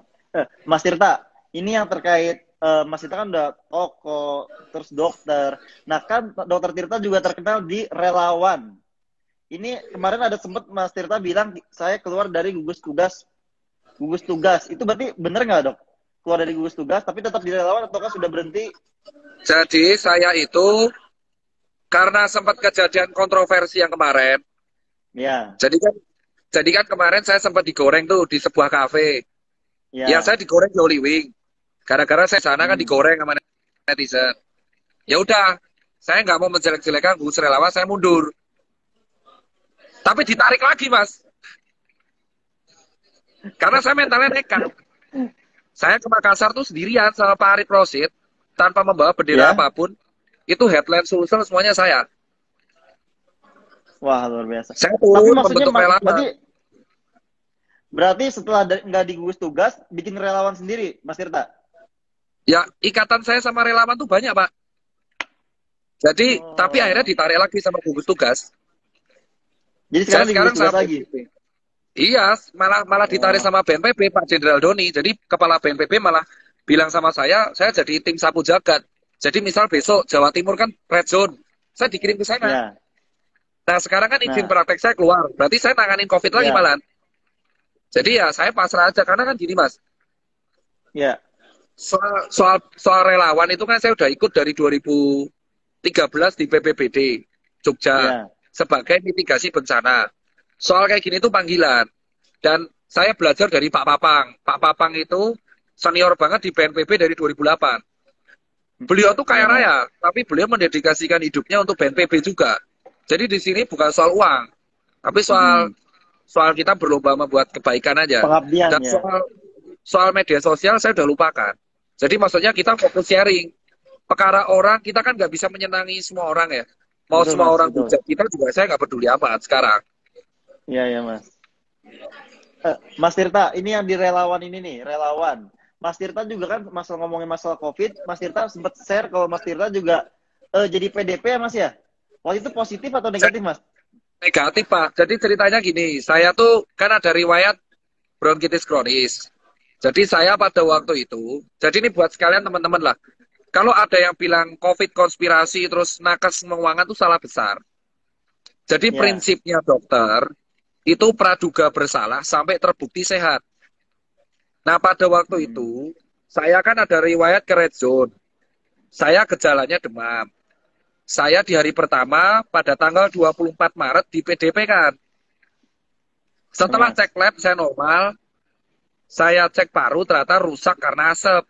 Mas Tirta, ini yang terkait Mas Tirta kan udah toko, terus dokter. Nah kan dokter Tirta juga terkenal di relawan. Ini kemarin ada sempat Mas Tirta bilang saya keluar dari gugus tugas. Gugus tugas itu berarti bener nggak, Dok? Keluar dari gugus tugas tapi tetap di relawan ataukah sudah berhenti? Jadi saya itu karena sempat kejadian kontroversi yang kemarin. Ya, Jadi kan kemarin saya sempat digoreng tuh di sebuah kafe. ya. Ya saya digoreng di Holy Wing. Gara-gara saya sana kan digoreng sama netizen. Ya udah, saya nggak mau menjelek-jelekan gugus relawan, saya mundur. Tapi ditarik lagi, Mas. Karena saya mentalnya nekat. Saya ke Makassar tuh sendirian sama Pak Arif Rosid, tanpa membawa bendera apapun. Itu headline Sulsel semuanya saya. Wah, luar biasa. Saya Tapi turun maksudnya membentuk relawan. berarti setelah nggak di gugus tugas, bikin relawan sendiri, Mas Tirta? Ya, ikatan saya sama relawan tuh banyak, Pak. Jadi, tapi akhirnya ditarik lagi sama gugus tugas. Jadi Saya sekarang di sekarang gugus tugas sama lagi? Iya, malah malah ditarik Oh, sama BNPB Pak Jenderal Doni. Jadi kepala BNPB malah bilang sama saya jadi tim sapu jagat. Jadi misal besok Jawa Timur kan red zone, saya dikirim ke sana. ya. Nah sekarang kan izin Nah, praktek saya keluar, berarti saya nanganin COVID lagi ya, malah. Jadi ya saya pasrah aja karena kan gini Mas, ya, soal relawan itu kan saya udah ikut dari 2013 di BPBD Jogja ya. sebagai mitigasi bencana. Soal kayak gini itu panggilan. Dan saya belajar dari Pak Papang. Pak Papang itu senior banget di BNPB dari 2008. Beliau tuh kaya Ya, Mas. raya, tapi beliau mendedikasikan hidupnya untuk BNPB juga. Jadi di sini bukan soal uang, tapi soal Mm-mm. soal kita berlomba membuat kebaikan aja. Pengabdian Dan ya. soal media sosial saya udah lupakan. Jadi maksudnya kita fokus sharing. Perkara orang, kita kan nggak bisa menyenangi semua orang ya. Mau Betul, semua Mas, orang betul. hujat kita juga saya nggak peduli amat sekarang. Iya, ya, Mas. Mas Tirta, ini yang di relawan ini nih, relawan. Mas Tirta juga kan masalah ngomongin masalah COVID, Mas Tirta sempat share kalau Mas Tirta juga jadi PDP ya, Mas ya? Waktu itu positif atau negatif, Mas? Negatif, Pak. Jadi ceritanya gini, saya tuh kan ada riwayat bronkitis kronis. Jadi saya pada waktu itu, jadi ini buat sekalian teman-teman lah. Kalau ada yang bilang COVID konspirasi terus nakes menguangan itu salah besar. Jadi Ya. prinsipnya dokter itu praduga bersalah sampai terbukti sehat. Nah pada waktu Hmm. itu saya kan ada riwayat ke red zone. Saya gejalanya demam. Saya di hari pertama pada tanggal 24 Maret di PDP kan. Ya, Setelah Mas. cek lab saya normal, saya cek paru ternyata rusak karena asap.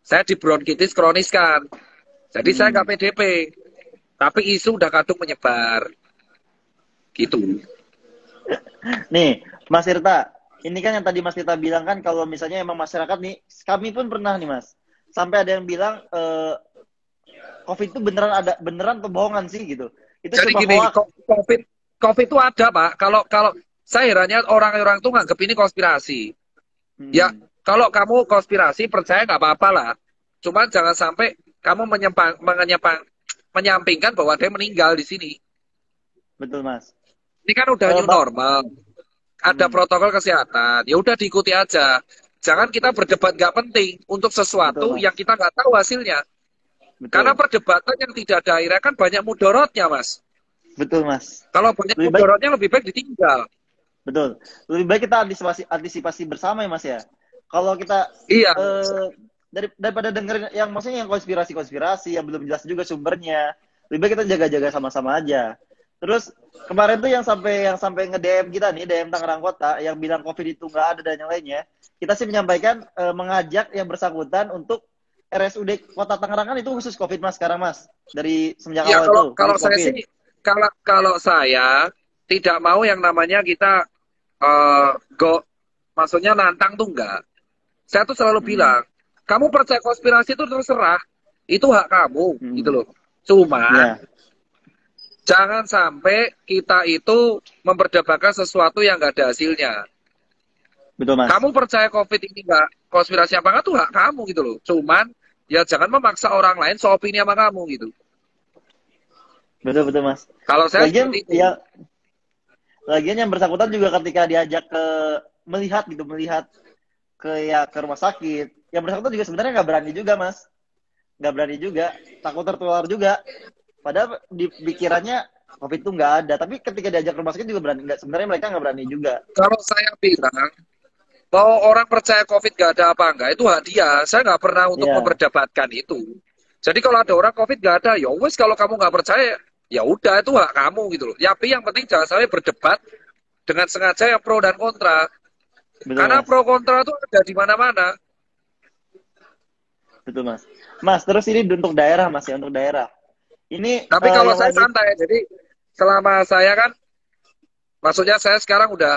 Saya di bronkitis kronis kan. Jadi saya nggak Hmm. PDP. Tapi isu udah kadung menyebar. Gitu. Nih, Mas Tirta, ini kan yang tadi Mas Tirta bilang kan kalau misalnya emang masyarakat nih, kami pun pernah nih Mas, sampai ada yang bilang COVID itu beneran pembohongan sih gitu. Itu Jadi cuma gini, hoax. COVID itu ada, Pak. Kalau saya herannya orang-orang tuh nganggep ini konspirasi. Ya, Hmm. kalau kamu konspirasi percaya nggak apa-apa lah. Cuman jangan sampai kamu menyampingkan bahwa dia meninggal di sini. Betul, Mas. Ini kan udah new Bang, normal. Ada hmm. protokol kesehatan. Ya udah diikuti aja. Jangan kita berdebat nggak penting untuk Betul, sesuatu Mas. yang kita nggak tahu hasilnya. Karena Betul. perdebatan yang tidak ada akhirnya kan banyak mudorotnya, Mas. Betul, Mas. Kalau banyak Lebih baik, mudorotnya lebih baik ditinggal. betul. Lebih baik kita antisipasi bersama ya, Mas ya. Kalau kita Iya. daripada dengerin yang maksudnya yang konspirasi yang belum jelas juga sumbernya, lebih baik kita jaga-jaga sama-sama aja. Terus kemarin tuh yang sampai nge-DM kita nih, DM Tangerang Kota yang bilang COVID itu nggak ada dan yang lainnya, kita sih menyampaikan mengajak yang bersangkutan untuk RSUD Kota Tangerang kan itu khusus COVID Mas sekarang Mas dari semenjak Ya awal kalau itu kalau khusus saya COVID. sih kalau saya tidak mau yang namanya kita maksudnya nantang tuh enggak. Saya tuh selalu Hmm. bilang, kamu percaya konspirasi itu terserah, itu hak kamu, gitu Hmm. loh. Cuma Ya, jangan sampai kita itu memperdebatkan sesuatu yang nggak ada hasilnya. betul Mas. Kamu percaya COVID ini nggak konspirasi apa nggak tuh hak kamu gitu loh. Cuman ya jangan memaksa orang lain seopini sama kamu gitu. Betul Mas. Kalau saya Lagian seperti itu. ya lagian yang bersangkutan juga ketika diajak ke melihat ke rumah sakit, yang bersangkutan juga sebenarnya nggak berani juga Mas, nggak berani juga, takut tertular juga. Padahal di pikirannya COVID itu nggak ada, tapi ketika diajak ke rumah sakit juga berani, nggak, sebenarnya mereka nggak berani juga. Kalau saya bilang mau orang percaya COVID nggak ada apa enggak, itu hak dia. Saya nggak pernah untuk Iya, memperdebatkan itu. Jadi kalau ada orang COVID nggak ada, ya wes kalau kamu nggak percaya, ya udah itu hak kamu gitu loh. Ya, tapi yang penting jangan sampai berdebat dengan sengaja yang pro dan kontra. betul Karena Mas, pro kontra itu ada di mana-mana. betul Mas. Mas, terus ini untuk daerah Mas ya, untuk daerah. Ini Tapi kalau yang saya lagi, santai, jadi selama saya kan, maksudnya saya sekarang udah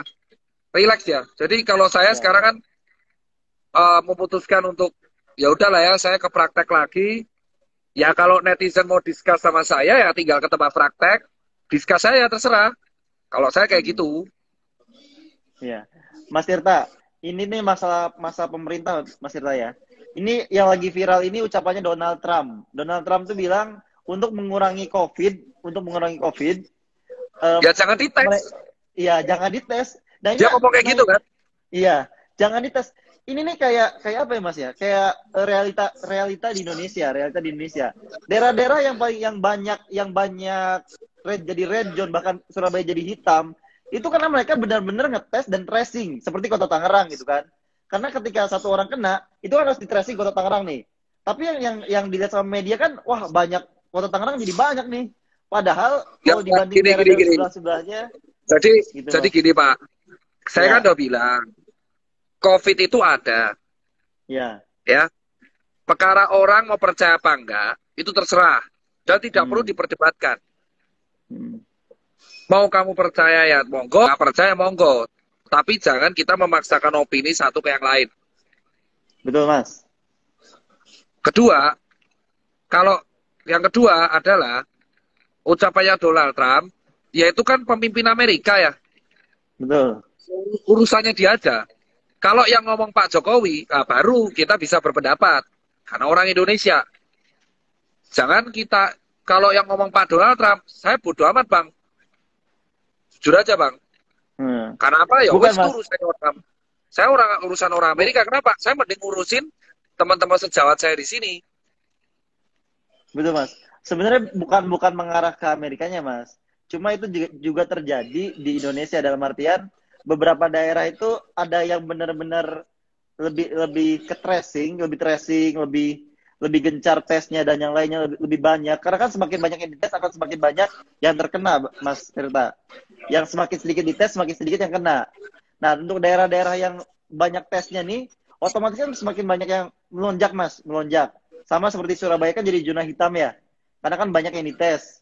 relax ya. Jadi kalau saya ya, sekarang kan memutuskan untuk ya udahlah ya, saya ke praktek lagi. Ya kalau netizen mau discuss sama saya ya tinggal ke tempat praktek, discuss saya terserah. Kalau saya kayak gitu. ya. Mas Tirta, ini nih masa pemerintah Mas Tirta ya. Ini yang lagi viral ini ucapannya Donald Trump. Donald Trump tuh bilang untuk mengurangi COVID, Ya jangan dites. Iya, jangan dites. Nah, Dia ngomong kayak gitu kan? Iya, jangan dites. Ini nih kayak apa ya Mas ya? Kayak realita di Indonesia, realita di Indonesia. Daerah-daerah yang banyak jadi red zone, bahkan Surabaya jadi hitam, itu karena mereka benar-benar ngetes dan tracing seperti Kota Tangerang gitu kan. Karena ketika satu orang kena, itu kan harus di tracing Kota Tangerang nih. Tapi yang dilihat sama media kan, wah banyak Kota Tangerang jadi banyak nih. Padahal Ya, kalau dibanding gini, daerah-daerah gini. sebelah-sebelahnya, Jadi, gitu jadi Mas. gini Pak, saya Ya, kan udah bilang, COVID itu ada, ya. ya. Perkara orang mau percaya apa enggak, itu terserah. Dan tidak perlu Hmm. diperdebatkan. Hmm. Mau kamu percaya ya monggo, nggak percaya monggo. Tapi jangan kita memaksakan opini satu ke yang lain. Betul Mas. Kedua, kalau yang kedua adalah ucapannya Donald Trump, yaitu kan pemimpin Amerika ya, Betul. urusannya dia aja. Kalau yang ngomong Pak Jokowi, nah baru kita bisa berpendapat. Karena orang Indonesia. Jangan kita, kalau yang ngomong Pak Donald Trump, saya bodoh amat Bang. Jujur aja Bang. Hmm. Karena apa ya? Bukan, Wes Mas. saya urusan orang Amerika. Kenapa? Saya mending ngurusin teman-teman sejawat saya di sini. Betul Mas. Sebenarnya bukan mengarah ke Amerikanya Mas. Cuma itu juga terjadi di Indonesia dalam artian beberapa daerah itu ada yang benar-benar lebih ke tracing, lebih gencar tesnya dan yang lainnya lebih banyak. Karena kan semakin banyak yang dites akan semakin banyak yang terkena, Mas Tirta. Yang semakin sedikit dites, semakin sedikit yang kena. Nah, untuk daerah-daerah yang banyak tesnya nih, otomatis kan semakin banyak yang melonjak, Mas, melonjak. Sama seperti Surabaya kan jadi zona hitam ya. Karena kan banyak yang dites.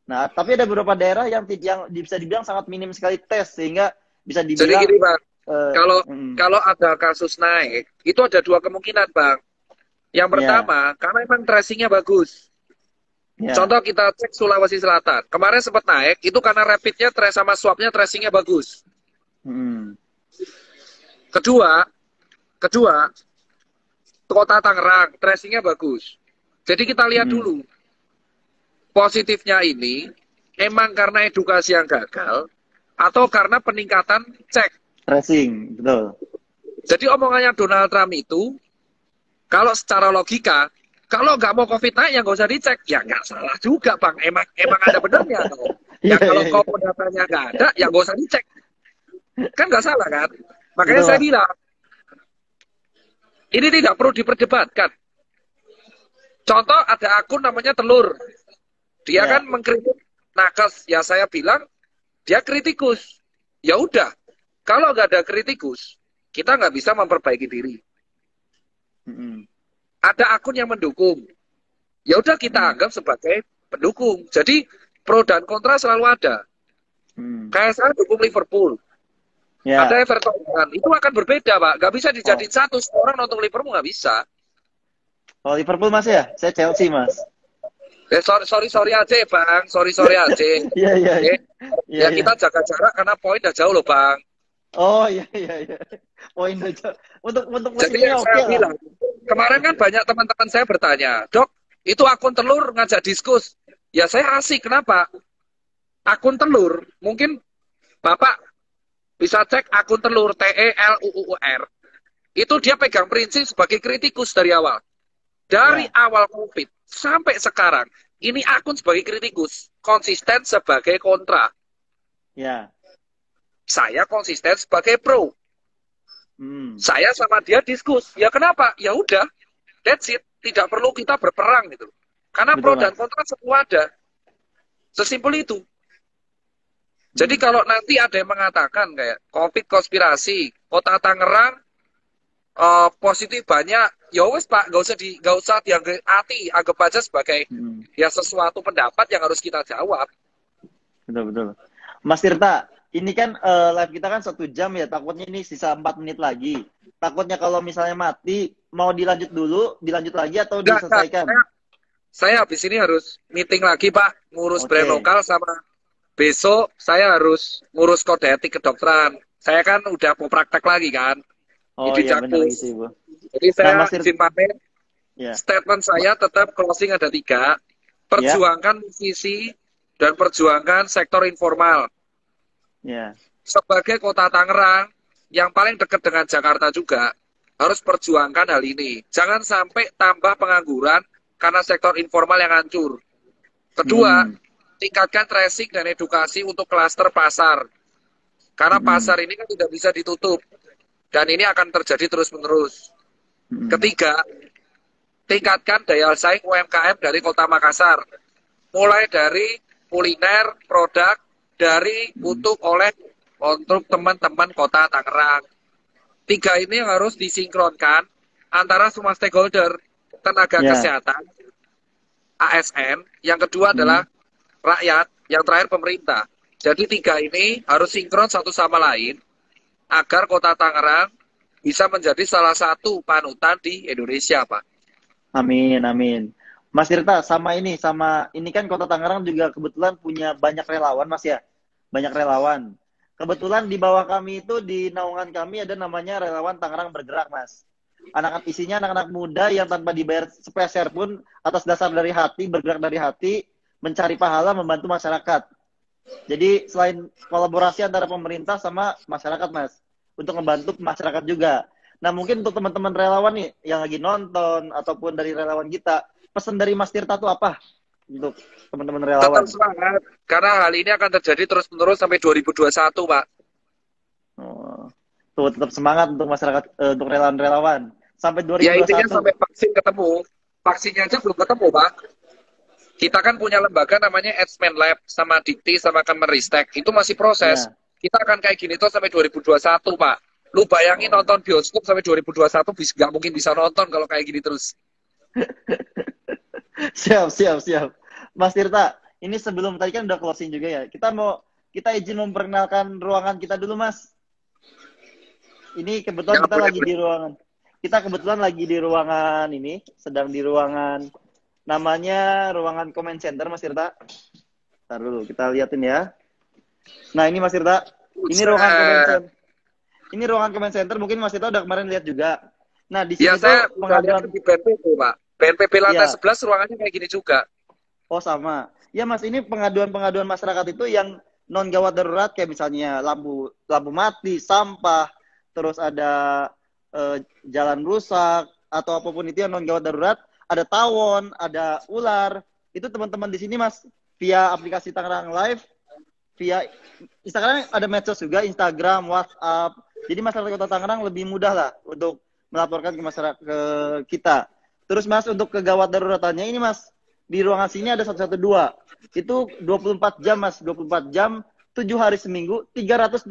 Nah, tapi ada beberapa daerah yang bisa dibilang sangat minim sekali tes sehingga bisa Jadi dibilang gini Bang, mm, kalau ada kasus naik, itu ada dua kemungkinan Bang. Yang ya, pertama, karena emang tracingnya bagus. ya, Contoh kita cek Sulawesi Selatan. Kemarin sempat naik, itu karena rapidnya trace sama swabnya tracingnya bagus. mm, Kedua, Kota Tangerang tracingnya bagus. Jadi kita lihat dulu, positifnya ini emang karena edukasi yang gagal atau karena peningkatan cek. tracing, betul. Jadi omongannya Donald Trump itu, kalau secara logika, kalau nggak mau COVID naik ya nggak usah dicek. Ya nggak salah juga Bang, emang ada benernya. Ya Iya, kalau iya, kau datanya nggak ada, ya nggak usah dicek. Kan nggak salah kan? Makanya betul, saya Mas. bilang, ini tidak perlu diperdebatkan. Contoh ada akun namanya Telur. Dia Ya, kan mengkritik nakes. Ya saya bilang, dia kritikus. Ya udah, kalau nggak ada kritikus, kita nggak bisa memperbaiki diri. mm, Ada akun yang mendukung. Ya udah kita anggap sebagai pendukung. Jadi pro dan kontra selalu ada. Kayak saya dukung Liverpool. ya. Ada Everton. Itu akan berbeda, Pak. Nggak bisa dijadiin satu. Orang nonton Liverpool nggak bisa. Kalau Liverpool Mas ya, saya Chelsea Mas. Sorry aja ya, Bang. Sorry aja. Iya, iya, Oke. iya. Ya kita jaga jarak karena poin udah jauh loh, Bang. Oh iya, iya. Poin aja. Untuk Jadi musiknya yang oke saya lah. bilang, kemarin kan banyak teman-teman saya bertanya, Dok, itu akun Telur ngajak diskus. Ya saya asik, kenapa? Akun Telur, mungkin Bapak bisa cek akun Telur, TELUUR. Itu dia pegang prinsip sebagai kritikus dari awal. Dari awal COVID sampai sekarang, ini akun sebagai kritikus, konsisten sebagai kontra. Ya. Saya konsisten sebagai pro. Saya sama dia diskus. Ya kenapa? Ya udah, that's it. Tidak perlu kita berperang gitu. Karena Betul, pro Mas. dan kontra semua ada. Sesimpel itu. Jadi kalau nanti ada yang mengatakan kayak COVID konspirasi, Kota Tangerang positif banyak, ya wes Pak, nggak usah dianggap hati, anggap aja sebagai ya sesuatu pendapat yang harus kita jawab. Betul. Mas Tirta, ini kan live kita kan 1 jam ya, takutnya ini sisa 4 menit lagi. Takutnya kalau misalnya mati, mau dilanjut lagi atau diselesaikan? Saya habis ini harus meeting lagi Pak, ngurus brand lokal sama besok saya harus ngurus kode etik kedokteran. Saya kan udah mau praktek lagi kan. Oh iya benar gitu Ibu. Jadi saya Mas izin pamit. Statement saya tetap closing ada 3. Perjuangkan musisi dan perjuangkan sektor informal. sebagai kota Tangerang yang paling dekat dengan Jakarta juga harus perjuangkan hal ini. Jangan sampai tambah pengangguran karena sektor informal yang hancur. Kedua, tingkatkan tracing dan edukasi untuk klaster pasar. Karena pasar ini kan tidak bisa ditutup. Dan ini akan terjadi terus-menerus. Ketiga, tingkatkan daya saing UMKM dari Kota Makassar. Mulai dari kuliner, produk, dari untuk teman-teman Kota Tangerang. Tiga ini harus disinkronkan antara semua stakeholder, tenaga kesehatan, ASN, yang kedua adalah rakyat, yang terakhir pemerintah. Jadi tiga ini harus sinkron satu sama lain agar Kota Tangerang bisa menjadi salah satu panutan di Indonesia, Pak. Amin, amin. Mas Tirta, sama ini kan Kota Tangerang juga kebetulan punya banyak relawan, Mas ya. Banyak relawan. Kebetulan di bawah kami itu, di naungan kami ada namanya Relawan Tangerang Bergerak, Mas. Isinya anak-anak muda yang tanpa dibayar sepeser pun atas dasar dari hati, bergerak dari hati, mencari pahala, membantu masyarakat. Jadi selain kolaborasi antara pemerintah sama masyarakat, Mas, untuk membantu masyarakat juga. Nah, mungkin untuk teman-teman relawan nih yang lagi nonton ataupun dari relawan kita, pesan dari Mas Tirta itu apa untuk teman-teman relawan? Tetap semangat, karena hal ini akan terjadi terus-menerus sampai 2021, Pak. Oh, tuh tetap semangat untuk masyarakat, untuk relawan-relawan sampai 2021. Ya intinya sampai vaksin ketemu. Vaksinnya aja belum ketemu, Pak. Kita kan punya lembaga namanya Edsman Lab sama Dikti sama Kemenristek. Itu masih proses. Ya. Kita akan kayak gini tuh sampai 2021, Pak. Lu bayangin nonton bioskop sampai 2021 nggak mungkin bisa nonton kalau kayak gini terus. Siap. Mas Tirta, ini sebelum tadi kan udah closing juga ya. Kita izin memperkenalkan ruangan kita dulu, Mas. Ini kebetulan kita lagi di ruangan. Kita kebetulan lagi di ruangan ini, sedang di ruangan namanya ruangan comment center, Mas Tirta. Ntar dulu, kita liatin ya. Nah, ini Mas Tirta. Ini ruangan comment center. Ini ruangan comment center, mungkin Mas Tirta udah kemarin lihat juga. Nah, di sini saya tuh pengaduan di BNPB, Pak. BNPB lantai 11 ruangannya kayak gini juga. Oh, sama. Ya, Mas, ini pengaduan masyarakat itu yang non gawat darurat, kayak misalnya lampu mati, sampah, terus ada jalan rusak atau apapun itu yang non gawat darurat, ada tawon, ada ular. Itu teman-teman di sini, Mas, via aplikasi Tangerang Live, via Instagram ada medsos juga, Instagram, WhatsApp. Jadi masyarakat Kota Tangerang lebih mudah lah untuk melaporkan ke masyarakat ke kita. Terus, Mas, untuk kegawat daruratannya ini, Mas, di ruangan sini ada 112. Itu 24 jam, Mas, 24 jam, 7 hari seminggu, 365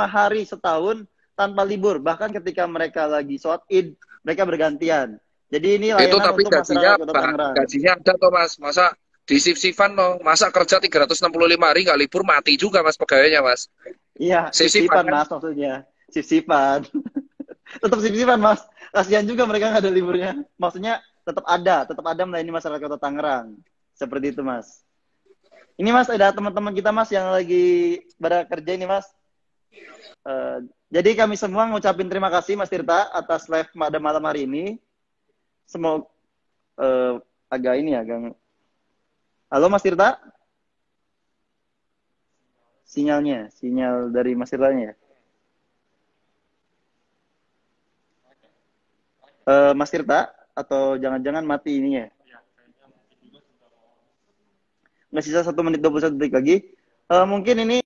hari setahun tanpa libur. Bahkan ketika mereka lagi sholat Id, mereka bergantian. Jadi ini layanan itu tapi untuk masyarakat Kota Tangerang. Gajinya ada toh, Mas. Masa di shift-shiftan loh. Masa kerja 365 hari nggak libur, mati juga, Mas, pegawainya, Mas. Iya, shift-shiftan, Mas, maksudnya. Shift-shiftan. Tetap shift-shiftan, Mas. Kasihan juga mereka nggak ada liburnya. Maksudnya tetap ada melayani masyarakat Kota Tangerang. Seperti itu, Mas. Ini, Mas, ada teman-teman kita, Mas, yang lagi pada kerja ini, Mas. Jadi kami semua ngucapin terima kasih, Mas Tirta, atas live pada malam hari ini. Semoga agak Halo, Mas Tirta? Sinyal dari Mas Tirtanya ya? Mas Tirta, atau jangan-jangan mati ini ya? Nggak, sisa 1 menit 21 detik lagi. Mungkin ini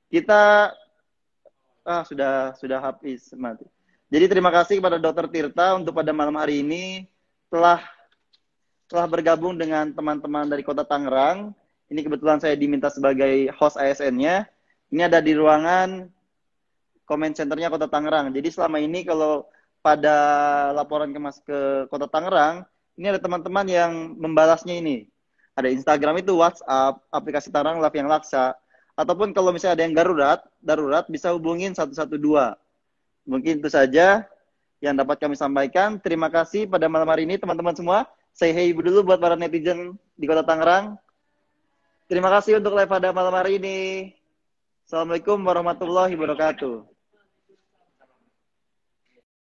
kita sudah habis mati. Jadi terima kasih kepada Dr. Tirta untuk pada malam hari ini telah bergabung dengan teman-teman dari Kota Tangerang. Ini kebetulan saya diminta sebagai host ASN-nya. Ini ada di ruangan comment centernya Kota Tangerang. Jadi selama ini kalau pada laporan ke Kota Tangerang, ini ada teman-teman yang membalasnya ini. Ada Instagram itu, WhatsApp, aplikasi Tangerang Live yang laksa. Ataupun kalau misalnya ada yang darurat bisa hubungin 112. Mungkin itu saja yang dapat kami sampaikan. Terima kasih pada malam hari ini teman-teman semua. Say hey dulu buat para netizen di Kota Tangerang. Terima kasih untuk live pada malam hari ini. Assalamualaikum warahmatullahi wabarakatuh.